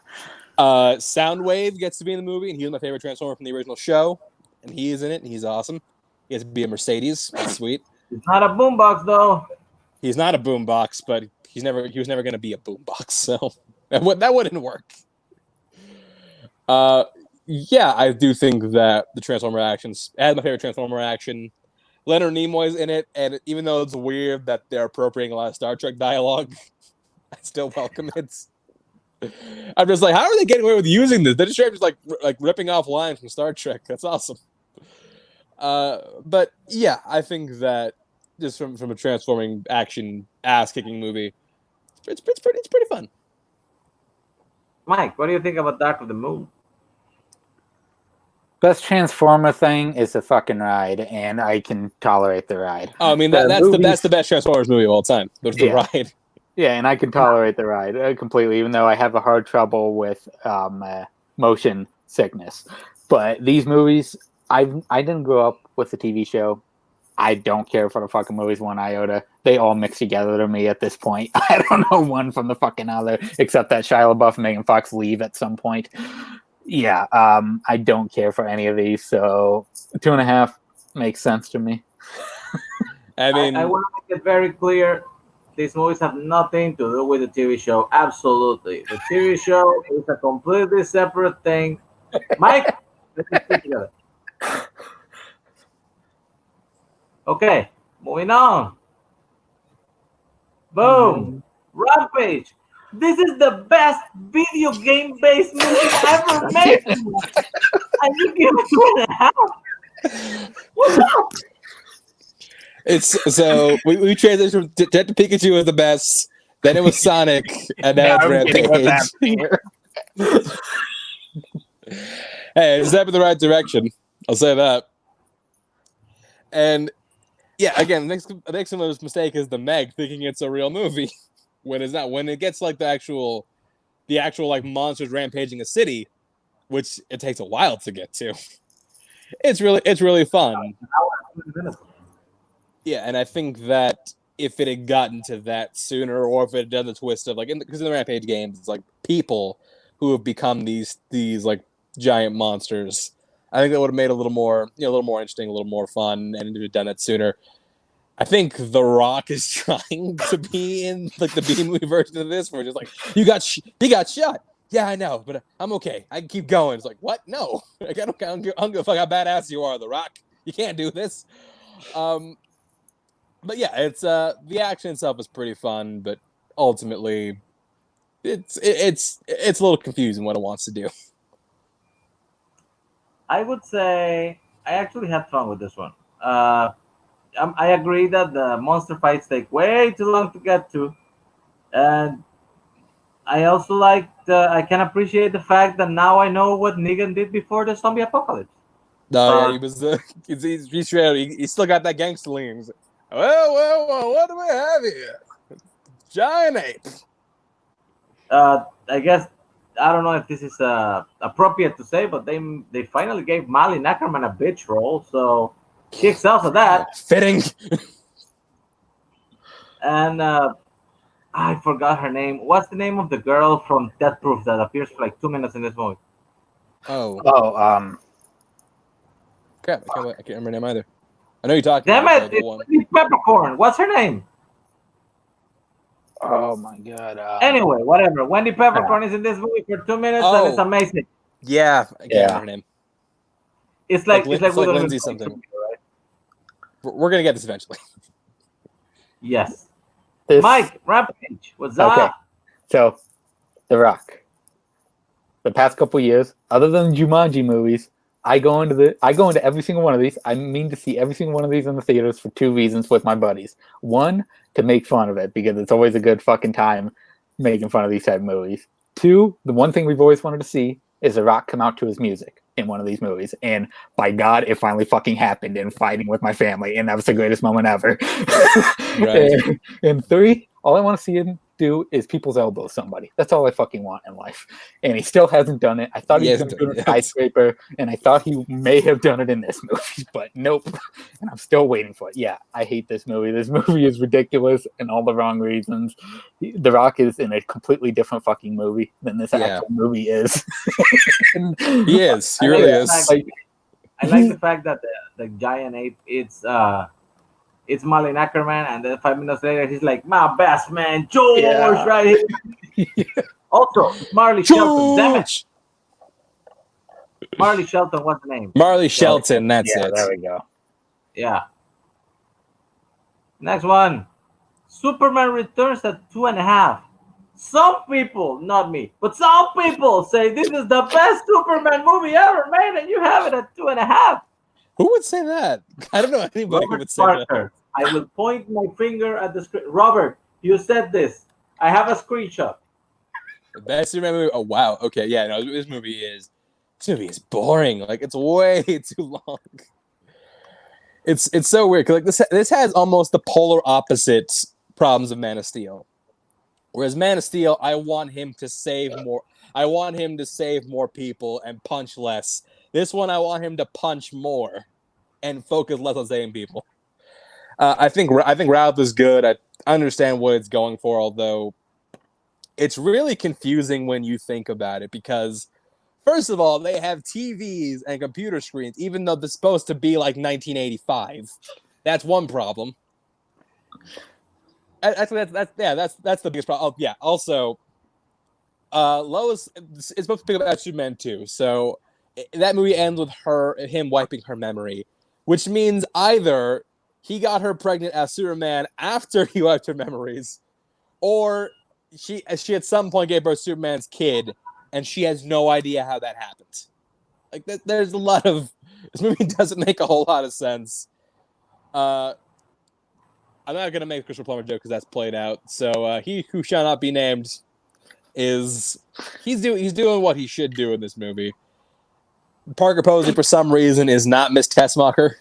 Soundwave gets to be in the movie, and he was my favorite Transformer from the original show, and he is in it, and he's awesome. He has to be a Mercedes. That's sweet. He's not a boombox though. He's not a boombox, but he was never going to be a boombox, so that wouldn't work. Yeah, I do think that the Transformer actions. I had my favorite Transformer action. Leonard Nimoy's in it, and even though it's weird that they're appropriating a lot of Star Trek dialogue, I still welcome it. I'm just like, how are they getting away with using this? They're just like ripping off lines from Star Trek. That's awesome. But yeah, I think that just from a transforming action ass kicking movie, it's pretty fun. Mike, what do you think about Dark of the Moon? Best Transformer thing is the fucking ride, and I can tolerate the ride. Oh, I mean, that's the best Transformers movie of all time. There's the ride. Yeah, and I can tolerate the ride completely, even though I have a hard trouble with motion sickness. But these movies, I didn't grow up with the TV show. I don't care for the fucking movies one iota. They all mix together to me at this point. I don't know one from the fucking other, except that Shia LaBeouf and Megan Fox leave at some point. Yeah, I don't care for any of these, so 2.5 makes sense to me. I mean, I want to make it very clear. These movies have nothing to do with the TV show. Absolutely. The TV show is a completely separate thing. Mike, let's speak together. Okay, moving on. Boom. Rampage. This is the best video game based movie ever made. And you give it 2.5? What's up? it's so we transitioned from Detective Pikachu was the best, then it was Sonic, and now it's Rampage. Hey, it's step in the right direction. I'll say that. And yeah, again, the next mistake is the Meg thinking it's a real movie when it's not. When it gets like the actual like monsters rampaging a city, which it takes a while to get to. It's really fun. Yeah, and I think that if it had gotten to that sooner, or if it had done the twist of like, because in the Rampage games, it's like people who have become these like giant monsters. I think that would have made it a little more interesting, a little more fun, and if it had done it sooner. I think The Rock is trying to be in like the B-movie version of this, where it's just like, he got shot. Yeah, I know, but I'm okay. I can keep going. It's like, what? No, I don't give a fuck how badass you are, The Rock. You can't do this. But yeah, it's the action itself is pretty fun, but ultimately, it's a little confusing what it wants to do. I would say I actually had fun with this one. I agree that the monster fights take way too long to get to, and I also I can appreciate the fact that now I know what Negan did before the zombie apocalypse. No, yeah, he was he's straight. He still got that gangster lean. Like, well, what do we have here? Giant ape. I guess I don't know if this is appropriate to say, but they finally gave Molly Ackerman a bitch role, so she excels at that. Fitting. And I forgot her name. What's the name of the girl from Death Proof that appears for like 2 minutes in this movie? Oh, crap! I can't remember her name either. I know you're talking. Damn it! It's Peppercorn. What's her name? Oh my god. Anyway, whatever. Wendy Peppercorn is in this movie for 2 minutes, and it's amazing. Yeah, I can't remember her name. It's like Lindsay something. Right? We're gonna get this eventually. Yes. Mike, Rampage, what's up? Okay. So, The Rock. The past couple years, other than Jumanji movies, I go into every single one of these. I mean to see every single one of these in the theaters for 2 reasons with my buddies. One, to make fun of it, because it's always a good fucking time making fun of these type of movies. 2, the one thing we've always wanted to see is The Rock come out to his music in one of these movies. And by God, it finally fucking happened in Fighting with My Family. And that was the greatest moment ever. Right. And 3, all I want to see him do is people's elbow somebody. That's all I fucking want in life. And he still hasn't done it. I thought he was going to do it in Skyscraper, and I thought he may have done it in this movie, but nope. And I'm still waiting for it. Yeah, I hate this movie. This movie is ridiculous in all the wrong reasons. The Rock is in a completely different fucking movie than this actual movie is. He is. He really is. I like the fact that the giant ape, it's Molly Ackerman, and then 5 minutes later, he's like, my best man, George, right here. Also, Marley Shelton, damn it. Marley Shelton, what's the name? Marley Shelton, that's it. There we go. Yeah. Next one. Superman Returns at 2.5. Some people, not me, but some people say this is the best Superman movie ever made, and you have it at 2.5. Who would say that? I don't know anybody who would say that. I will point my finger at the screen. Robert, you said this. I have a screenshot. The best Superman movie. Oh wow. Okay. Yeah. No. This movie is boring. Like it's way too long. It's so weird. 'Cause like this has almost the polar opposite problems of Man of Steel. Whereas Man of Steel, I want him to save more. I want him to save more people and punch less. This one, I want him to punch more and focus less on saving people. I think Ralph is good. I understand what it's going for, although it's really confusing when you think about it, because First of all, they have TVs and computer screens, even though they're supposed to be like 1985. That's one problem. Actually, that's the biggest problem. Oh, yeah. Also, Lois is supposed to pick up Superman too, so that movie ends with him wiping her memory, which means either he got her pregnant as Superman after he wiped her memories, or she at some point gave birth to Superman's kid, and she has no idea how that happened. Like, there's a lot of... This movie doesn't make a whole lot of sense. I'm not going to make a Christopher Plummer joke because that's played out. So he who shall not be named he's doing what he should do in this movie. Parker Posey, for some reason, is not Miss Tessmacher.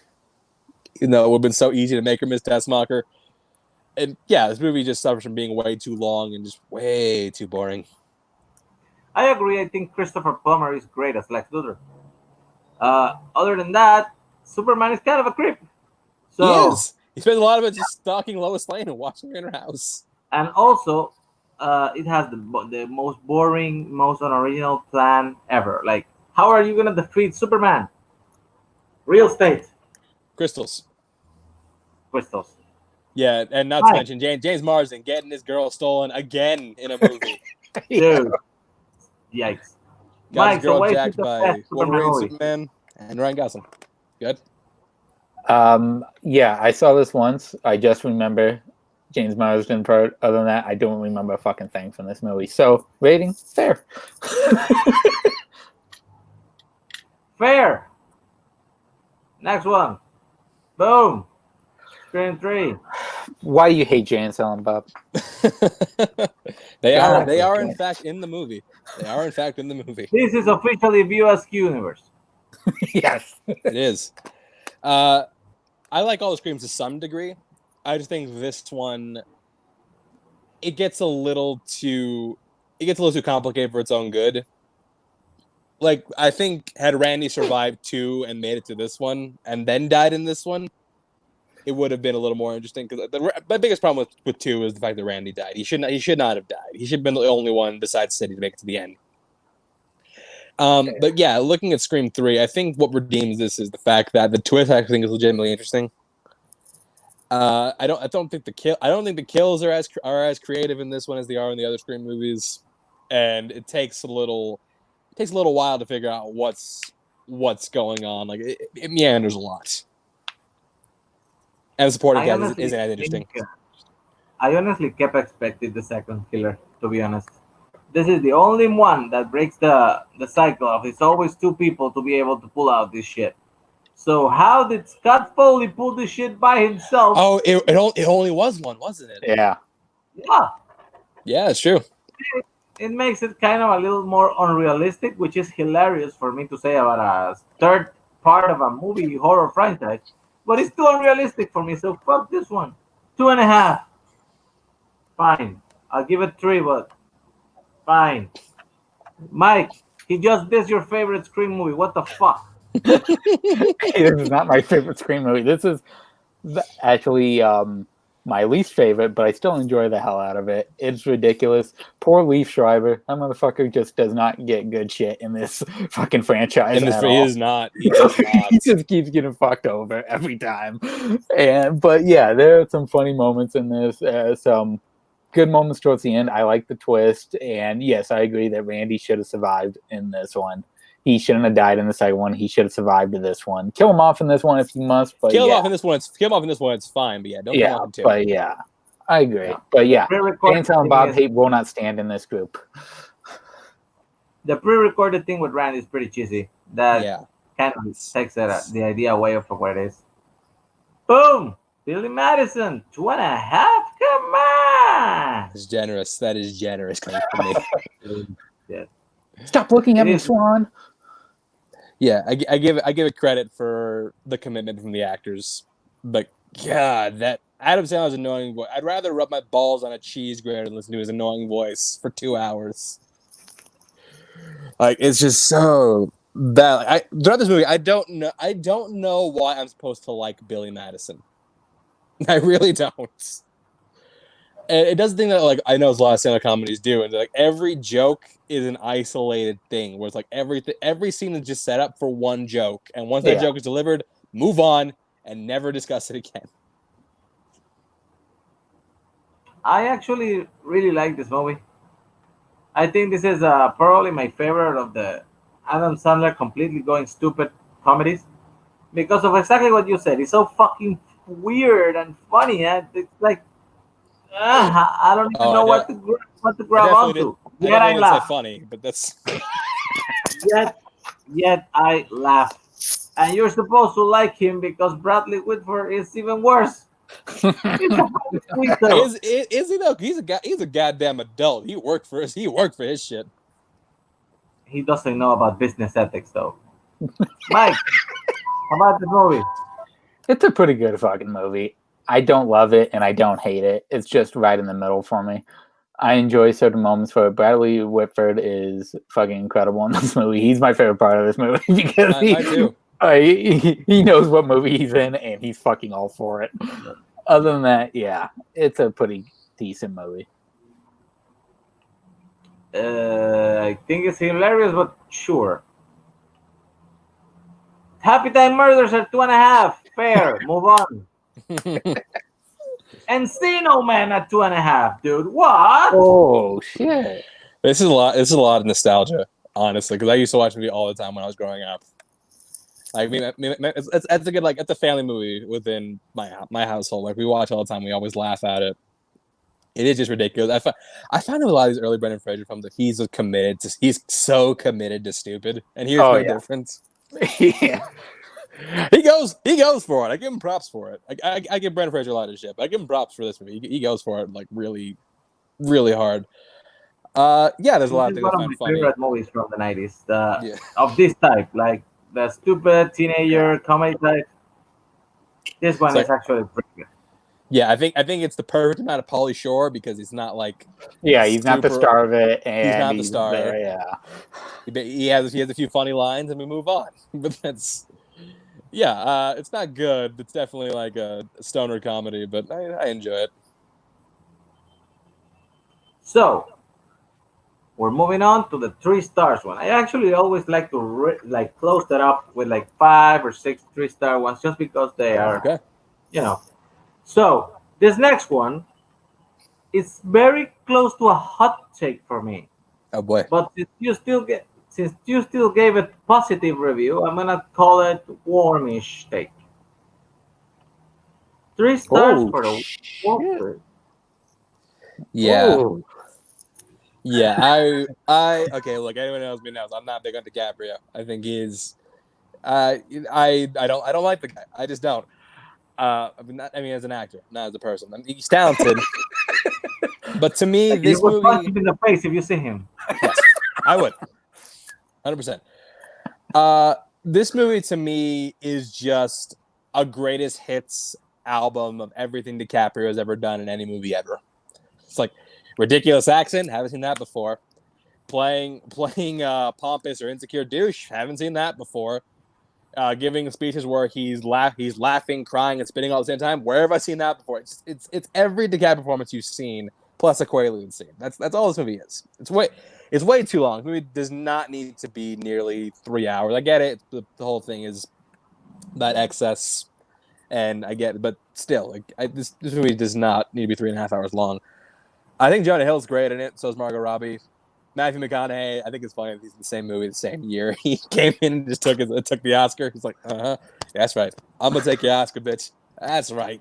Even though it would have been so easy to make her Miss Tessmacher. And yeah, this movie just suffers from being way too long and just way too boring. I agree. I think Christopher Plummer is great as Lex Luthor. Other than that, Superman is kind of a creep. So, he is. He spends a lot of it just stalking Lois Lane and watching her in her house. And also, it has the most boring, most unoriginal plan ever. Like, how are you going to defeat Superman? Real estate. Crystals. Yeah, and not to mention James Marsden getting his girl stolen again in a movie. Dude. Yikes. Got his girl jacked by Wolverine, Superman, and Ryan Gosling. Good? Yeah, I saw this once. I just remember James Marsden part. Other than that, I don't remember a fucking thing from this movie. So, rating, fair. Fair. Next one. Boom. Screen 3. Why do you hate Jay and Silent Bob? They are in fact in the movie. This is officially VSQ universe. Yes. It is. I like all the Screams to some degree. I just think this one it gets a little too complicated for its own good. Like, I think had Randy survived 2 and made it to this one and then died in this one, it would have been a little more interesting. Because my biggest problem with 2 is the fact that Randy died. He should not have died. He should have been the only one besides City to make it to the end. But yeah, looking at Scream 3, I think what redeems this is the fact that the twist I think is legitimately interesting. I don't think the kills are as creative in this one as they are in the other Scream movies, and it takes a little while to figure out what's going on. Like, it meanders a lot, and the supporting cast isn't as interesting. I honestly kept expecting the second killer, to be honest. This is the only one that breaks the cycle of it's always 2 people to be able to pull out this shit. So how did Scott Foley pull this shit by himself? Oh, it only was one, wasn't it? Yeah. Yeah, it's true. It makes it kind of a little more unrealistic, which is hilarious for me to say about a third part of a movie horror franchise. But it's too unrealistic for me, so fuck this one. 2.5. Fine. I'll give it 3, but fine. Mike, he just did your favorite Scream movie. What the fuck? This is not my favorite Scream movie. This is actually my least favorite, but I still enjoy the hell out of it. It's ridiculous. Poor Leaf Schreiber. That motherfucker just does not get good shit in this fucking franchise. He does not. He just keeps getting fucked over every time. But yeah, there are some funny moments in this. Some good moments towards the end. I like the twist, and yes, I agree that Randy should have survived in this one. He shouldn't have died in the second one. He should have survived in this one. Kill him off in this one if you must. But kill him off in this one. It's fine. But yeah, don't kill him too. But yeah, I agree. Yeah. But yeah, Jay and Silent Bob hate will not stand in this group. The pre-recorded thing with Randy is pretty cheesy. That kind of takes the idea away from what it is. Boom! Billy Madison, 2.5. Come on! It's generous. That is generous coming from me. Yeah. Stop looking at me, Swan. Yeah, I give it credit for the commitment from the actors, but God, that Adam Sandler's annoying voice. I'd rather rub my balls on a cheese grater than listen to his annoying voice for 2 hours. Like, it's just so bad. Throughout this movie, I don't know why I'm supposed to like Billy Madison. I really don't. it does the thing that like I know a lot of stand-up comedies do, and like every joke is an isolated thing where it's like every scene is just set up for one joke, and once that joke is delivered, move on and never discuss it again. I actually really like this movie. I think this is probably my favorite of the Adam Sandler completely going stupid comedies because of exactly what you said. It's so fucking weird and funny. And it's like I don't even know what to grab onto. Yet I didn't say laugh. funny, but that's Yet I laugh. And you're supposed to like him because Bradley Whitford is even worse. He's a fucking weasel. is he though? He's a goddamn adult. He worked for his shit. He doesn't know about business ethics though. Mike, how about the movie? It's a pretty good fucking movie. I don't love it and I don't hate it. It's just right in the middle for me. I enjoy certain moments for it. Bradley Whitford is fucking incredible in this movie. He's my favorite part of this movie because he knows what movie he's in and he's fucking all for it. Other than that, yeah, it's a pretty decent movie. I think it's hilarious, but sure. Happy Time Murders are 2.5. Fair. Move on. Encino Man at 2.5, dude. What? Oh shit! This is a lot. This is a lot of nostalgia, honestly, because I used to watch the movie all the time when I was growing up. Like, it's a good it's a family movie within my household. Like we watch all the time. We always laugh at it. It is just ridiculous. I find in a lot of these early Brendan Fraser films that he's so committed to stupid, and here's no difference. Yeah. He goes for it. I give him props for it. I give Brendan Fraser a lot of shit, but I give him props for this movie. He goes for it like really, really hard. There's a lot of things I find funny. Favorite movies from the 90s, of this type, like the stupid teenager comedy type. This one is actually pretty good. Yeah, I think it's the perfect amount of Pauly Shore because he's not like he's not the star of it, and he's not the star. There, he has a few funny lines, and we move on. But that's it's not good. It's definitely like a stoner comedy, but I enjoy it. So we're moving on to the 3 stars one. I actually always like to close that up with like 5 or 6 3-star ones, just because they are, So this next one is very close to a hot take for me. Oh boy! But since you still gave it positive review, I'm gonna call it warmish take. 3 stars for the Watford. Yeah. Ooh. Yeah, I okay. Look, anyone knows me knows I'm not big on DiCaprio. I think he's, I don't like the guy. I just don't. I mean, as an actor, not as a person. I mean, he's talented, but to me, this movie. You would punch him in the face if you see him. Yes, I would. 100%. This movie to me is just a greatest hits album of everything DiCaprio has ever done in any movie ever. It's like ridiculous accent, haven't seen that before. Playing pompous or insecure douche, haven't seen that before. Giving speeches where he's laughing, crying, and spitting all at the same time. Where have I seen that before? It's every DiCaprio performance you've seen plus a Quaalude scene. That's all this movie is. It's way too long. The movie does not need to be nearly 3 hours. I get it. The whole thing is that excess, and I get it. But still, this movie does not need to be 3.5 hours long. I think Jonah Hill's great in it. So is Margot Robbie. Matthew McConaughey, I think it's funny that he's in the same movie the same year. He came in and just took the Oscar. He's like, yeah, that's right. I'm gonna take your Oscar, bitch. That's right.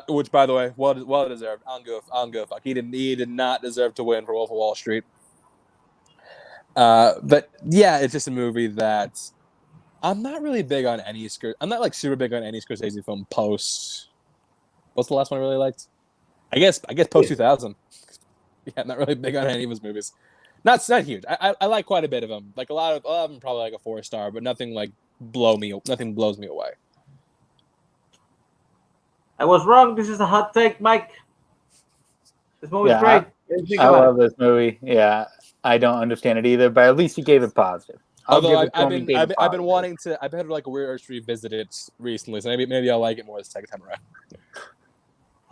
Which, by the way, well deserved. I don't go fuck. He did not deserve to win for Wolf of Wall Street. But yeah, it's just a movie that I'm not really big on any. I'm not like super big on any Scorsese film post. What's the last one I really liked? I guess post 2000. Yeah, I'm not really big on any of his movies. Not huge. I like quite a bit of them. Like a lot of them, probably like a 4-star, but nothing blows me away. I was wrong. This is a hot take, Mike. This movie's great. I love this movie. Yeah, I don't understand it either, but at least you gave it positive. Although I've been wanting to. I've had like a weird urge to revisit it recently, so maybe I'll like it more the second time around.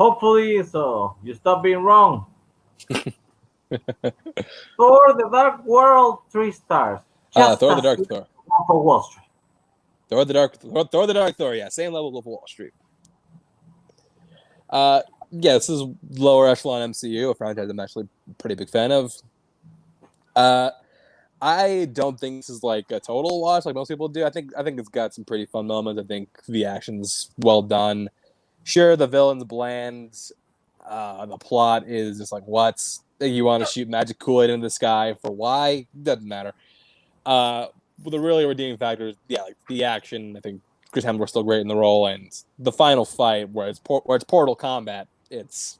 Hopefully, so you stop being wrong. Thor: The Dark World, 3 stars. Just Thor the as Dark good Thor. as for Wall Street. Thor the Dark Thor, yeah, same level of Wall Street. Yeah, this is lower echelon MCU, a franchise I'm actually a pretty big fan of. I don't think this is like a total watch like most people do. I think it's got some pretty fun moments. I think the action's well done. Sure, the villain's bland. The plot is just like, what? You want to shoot magic Kool-Aid into the sky for why? Doesn't matter. But the really redeeming factor is, yeah, like the action. I think Chris Hemsworth's still great in the role, and the final fight where it's Portal combat. It's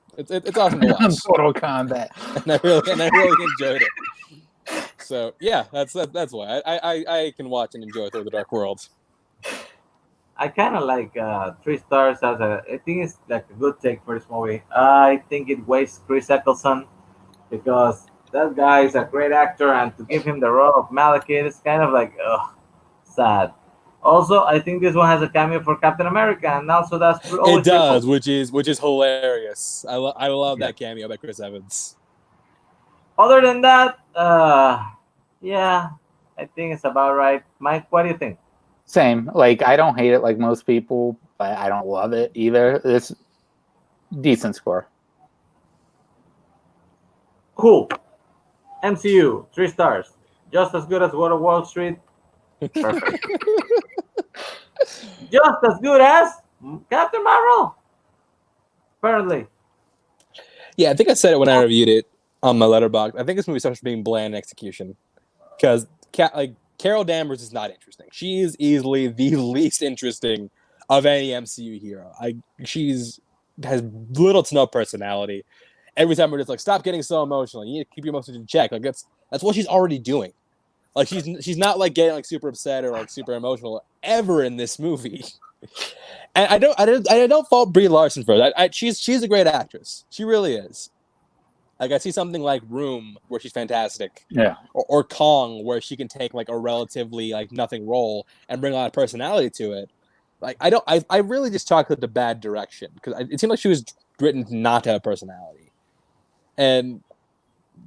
awesome to watch. Mortal Kombat. and I really enjoyed it. So yeah, that's why I can watch and enjoy Thor: The Dark World. I kind of like 3 stars as a. I think it's like a good take for this movie. I think it wastes Chris Ellison because that guy is a great actor, and to give him the role of Malekith is kind of like sad. Also, I think this one has a cameo for Captain America, and also that's It does, which is hilarious. I love Yeah. that cameo by Chris Evans. Other than that, yeah, I think it's about right. Mike, what do you think? Same. Like, I don't hate it like most people, but I don't love it either. It's decent score. Cool. MCU, 3 stars. Just as good as World of Wall Street. Perfect. Just as good as Captain Marvel. Apparently. Yeah, I think I said it when I reviewed it on my letterbox. I think this movie starts being bland in execution because Carol Danvers is not interesting. She is easily the least interesting of any MCU hero. She's has little to no personality. Every time we're just like, stop getting so emotional. You need to keep your emotions in check. Like that's what she's already doing. Like she's not like getting like super upset or like super emotional ever in this movie. And I don't fault Brie Larson for that. She's a great actress. She really is. Like I see something like Room where she's fantastic. Yeah. Or Kong where she can take like a relatively like nothing role and bring a lot of personality to it. Like I really just chalked it to bad direction because it seemed like she was written not to have personality. And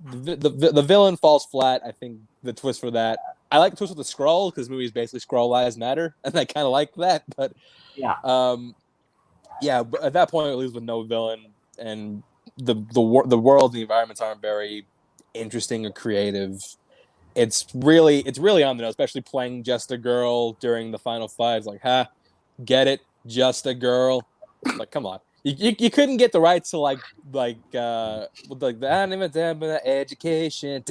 the villain falls flat. I think the twist for that. I like the twist with the Skrull because movies basically Skrull lives matter, and I kind of like that. But yeah, but at that point it leaves with no villain, and the world and the environments aren't very interesting or creative. It's really on the nose, especially playing just a girl during the final fight. It's like, get it, just a girl. Like, come on. You couldn't get the rights to like the education.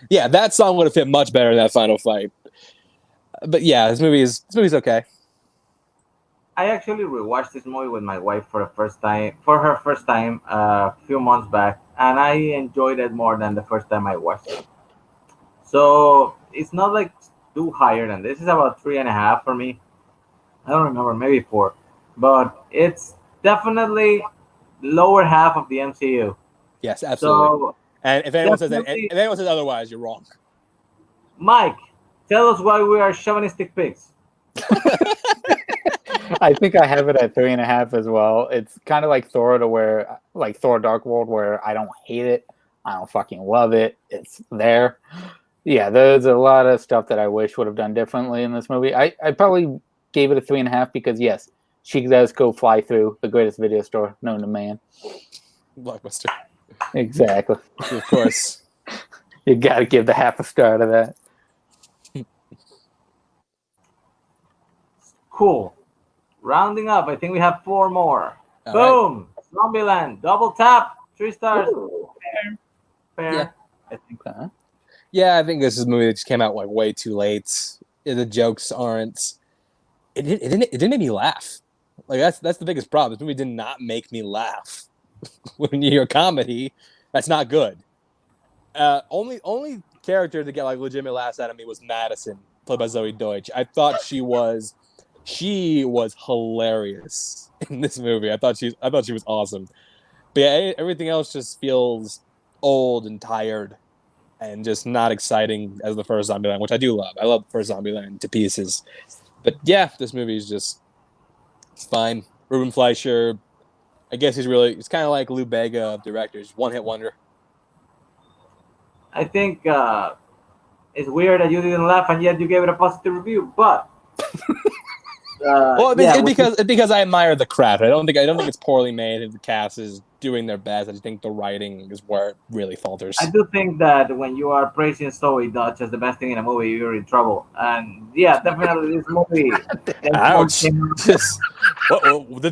Yeah, that song would have fit much better in that final fight. But yeah, this movie's okay. I actually rewatched this movie with my wife for her first time a few months back, and I enjoyed it more than the first time I watched it. So it's not like too higher than this. It's about 3.5 for me. I don't remember, maybe 4, but it's definitely lower half of the MCU. Yes, absolutely. So, and if anyone says otherwise, you're wrong. Mike, tell us why we are chauvinistic pigs. I think I have it at 3.5 as well. It's kind of like Thor like Thor Dark World, where I don't hate it. I don't fucking love it. It's there. Yeah, there's a lot of stuff that I wish would have done differently in this movie. I probably gave it a 3.5 because yes, she does go fly through the greatest video store known to man. Blockbuster. Exactly. Of course. You got to give the half a star to that. Cool. Rounding up, I think we have 4 more. All Boom! Right. Zombieland, double tap, 3 stars. Ooh. Fair. Yeah. I think. Yeah, I think this is a movie that just came out like way too late. The jokes aren't. It didn't make me laugh. Like that's the biggest problem. This movie did not make me laugh. When you hear a comedy, that's not good. Only character to get like legitimate laughs out of me was Madison, played by Zoe Deutsch. I thought she was hilarious in this movie. I thought she was awesome. But yeah, everything else just feels old and tired and just not exciting as the first Zombieland, which I do love. I love the first Zombieland to pieces. But yeah, this movie is just fine. Ruben Fleischer, I guess it's kind of like Lou Bega of directors, one-hit wonder. I think it's weird that you didn't laugh and yet you gave it a positive review, but it's because I admire the craft. I don't think it's poorly made. The cast is doing their best. I just think the writing is where it really falters. I do think that when you are praising Zoe Dutch as the best thing in a movie, you're in trouble. And yeah, definitely this movie. Ouch!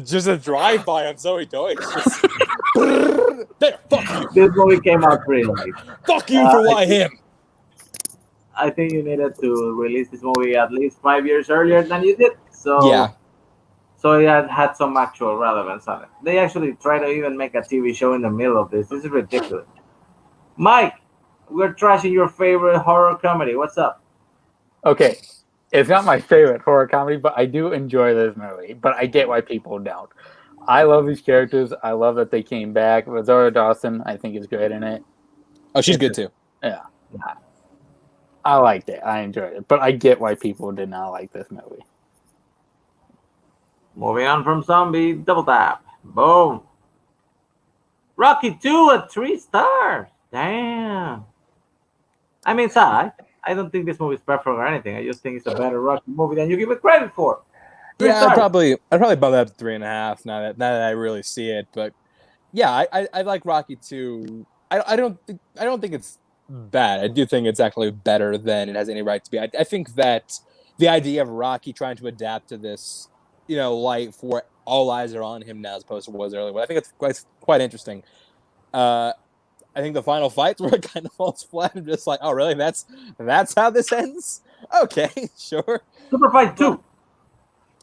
Just a drive-by on Zoe Deutsch. There, fuck you. This movie came out pretty late. Fuck you for why him. I think you needed to release this movie at least 5 years earlier than you did. So yeah. So it had some actual relevance on it. They actually try to even make a TV show in the middle of this. This is ridiculous. Mike, we're trashing your favorite horror comedy. What's up? Okay, it's not my favorite horror comedy, but I do enjoy this movie. But I get why people don't. I love these characters. I love that they came back. Rosario Dawson, I think, is great in it. Oh, she's good too. Yeah. I liked it. I enjoyed it. But I get why people did not like this movie. Moving on from Zombie, double tap. Boom. Rocky 2 at 3 stars. Damn. I mean, I don't think this movie is perfect or anything. I just think it's a better Rocky movie than you give it credit for. Yeah, I'd probably bump that up to 3.5 now that I really see it. But yeah, I like Rocky 2. I don't think it's bad. I do think it's actually better than it has any right to be. I think that the idea of Rocky trying to adapt to this, life where all eyes are on him now as opposed to what was earlier. But I think it's quite interesting. I think the final fights where it kind of falls flat and just like, oh really? That's how this ends? Okay, sure. Super Fight 2.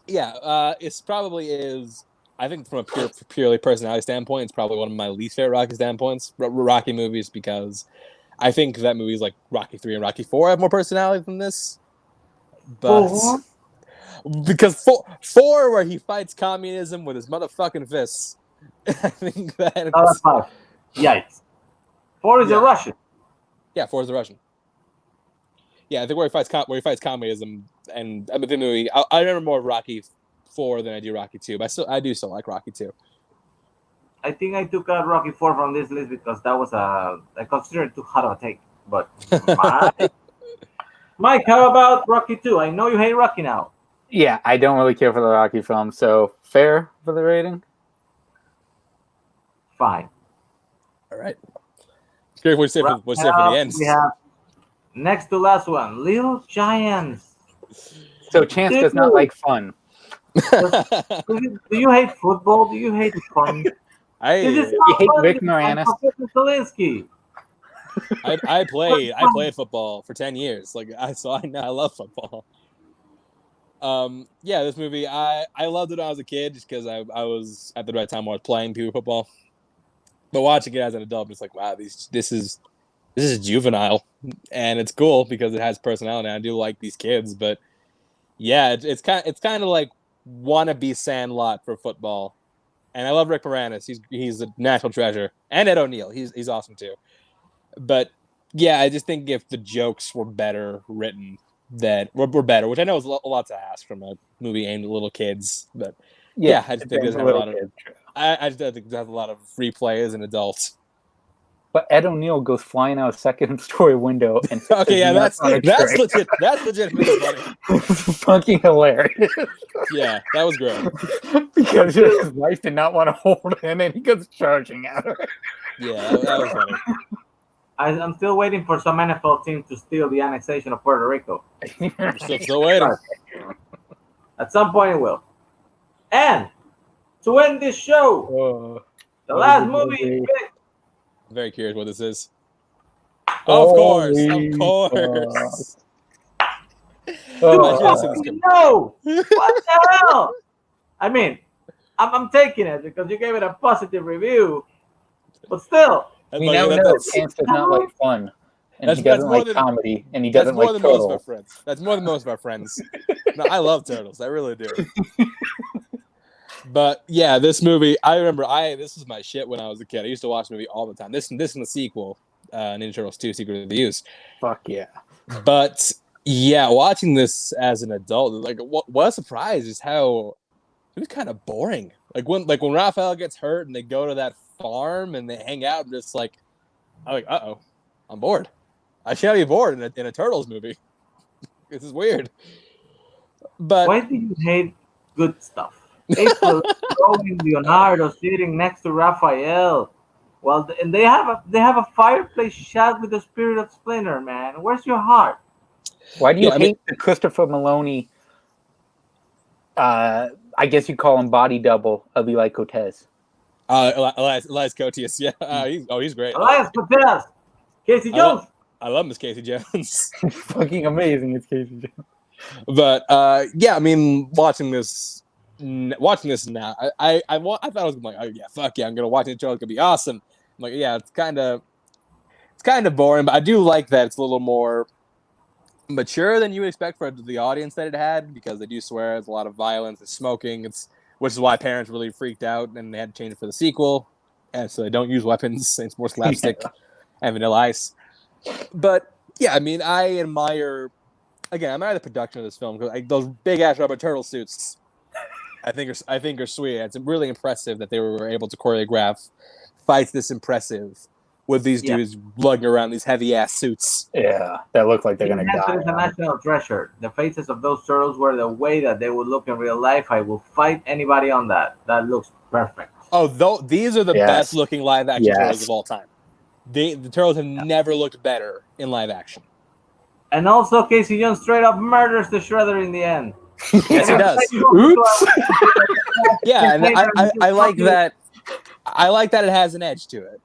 Yeah, it's probably is. I think from a purely personality standpoint, it's probably one of my least favorite Rocky movies, because I think that movies like Rocky 3 and Rocky 4 have more personality than this. But because four where he fights communism with his motherfucking fists, I think that. That's 5. Yikes. 4 is a Russian. Yeah, 4 is a Russian. Yeah, I think where he fights communism, and the movie. I remember more of Rocky 4 than I do Rocky 2, but I do still like Rocky 2. I think I took out Rocky 4 from this list because that was I consider it too hot of a take. But Mike, how about Rocky 2? I know you hate Rocky now. Yeah, I don't really care for the Rocky film, so fair for the rating? Fine. All right. Curious what you say for the end. We have next to last one, Little Giants. So Chance does not like fun. Do you hate football? Do you hate fun? You hate Rick Moranis? I played football for 10 years. So I know I love football. Yeah, this movie I loved it when I was a kid just because I was at the right time where I was playing PewDiePie football. But watching it as an adult, I'm just like, wow, this is juvenile, and it's cool because it has personality. I do like these kids, but yeah, it's kind of like wannabe Sandlot for football. And I love Rick Moranis. He's a national treasure, and Ed O'Neill. He's awesome too. But yeah, I just think if the jokes were better written, that were better, which I know is a lot to ask from a movie aimed at little kids. But yeah, I just think there's a lot of. I just think there's a lot of free play as an adult. But Ed O'Neill goes flying out a second-story window and okay, yeah, that's legit. That's legitimately funny. Fucking hilarious. Yeah, that was great. Because his wife did not want to hold him, and he goes charging at her. Yeah, that was funny. I'm still waiting for some NFL team to steal the annexation of Puerto Rico. Still waiting. At some point, it will. And to end this show, the last movie. I'm very curious what this is. Of course. No! What the hell? I mean, I'm taking it because you gave it a positive review, but still. We now know Chance does not like fun, and he doesn't like comedy, and he doesn't like turtles. That's more than most of our friends. No, I love turtles. I really do. But yeah, this movie, I remember this was my shit when I was a kid. I used to watch the movie all the time. This and the sequel, Ninja Turtles 2, Secret of the Use. Fuck yeah. But yeah, watching this as an adult, like what a surprise is how it was kind of boring Like when Raphael gets hurt and they go to that farm and they hang out and just like, I'm like, I'm bored. I can't be bored in a Turtles movie. This is weird. But why do you hate good stuff? April throwing Leonardo sitting next to Raphael. Well, and they have a fireplace shot with the spirit of Splinter, man. Where's your heart? Why do you hate the Christopher Maloney? I guess you call him body double of Eli Cortez. Elias Cotius, yeah. He's great. Elias Cortez, Casey Jones. I love Miss Casey Jones. Fucking amazing, it's Casey Jones. But yeah, I mean, watching this now, I thought I was like, oh yeah, fuck yeah, I'm gonna watch it. It's gonna be awesome. I'm like, yeah, it's kind of boring, but I do like that it's a little more mature than you would expect for the audience that it had, because they do swear. There's a lot of violence, there's smoking. Which is why parents really freaked out and they had to change it for the sequel, and so they don't use weapons. It's more slapstick and Vanilla Ice. But yeah, I mean, I admire the production of this film, because those big ass rubber turtle suits, I think are sweet. It's really impressive that they were able to choreograph fights this impressive with these dudes lugging around these heavy ass suits. Yeah, that look like they're gonna die. It's a national treasure. The faces of those turtles were the way that they would look in real life. I will fight anybody on that. That looks perfect. Oh, these are the best looking live action turtles of all time. The turtles have never looked better in live action. And also, Casey Jones straight up murders the Shredder in the end. Yes, he does. Oops. Yeah, and I like that. I like that it has an edge to it.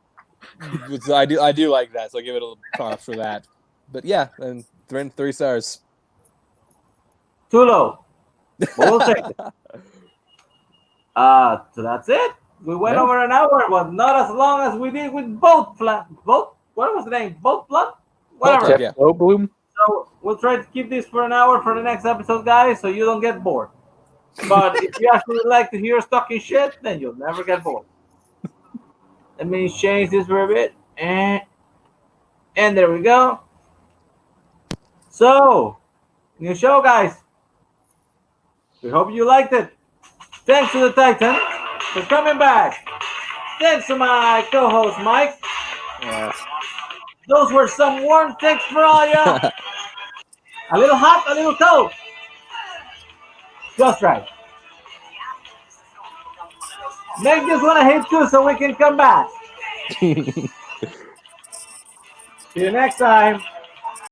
I do like that, so I give it a little props for that. But yeah, and 3 stars. Too low. But we'll take it. So that's it. We went over an hour, but not as long as we did with What was the name? Boat Blood? Whatever. Yeah. Bloom. So we'll try to keep this for an hour for the next episode, guys, so you don't get bored. But if you actually like to hear us talking shit, then you'll never get bored. Let me change this for a bit. And there we go. So, new show, guys. We hope you liked it. Thanks to the Titan for coming back. Thanks to my co-host, Mike. Yes. Those were some warm takes for all ya. A little hot, a little cold. Just right. Make this one a hit too so we can come back. See you next time.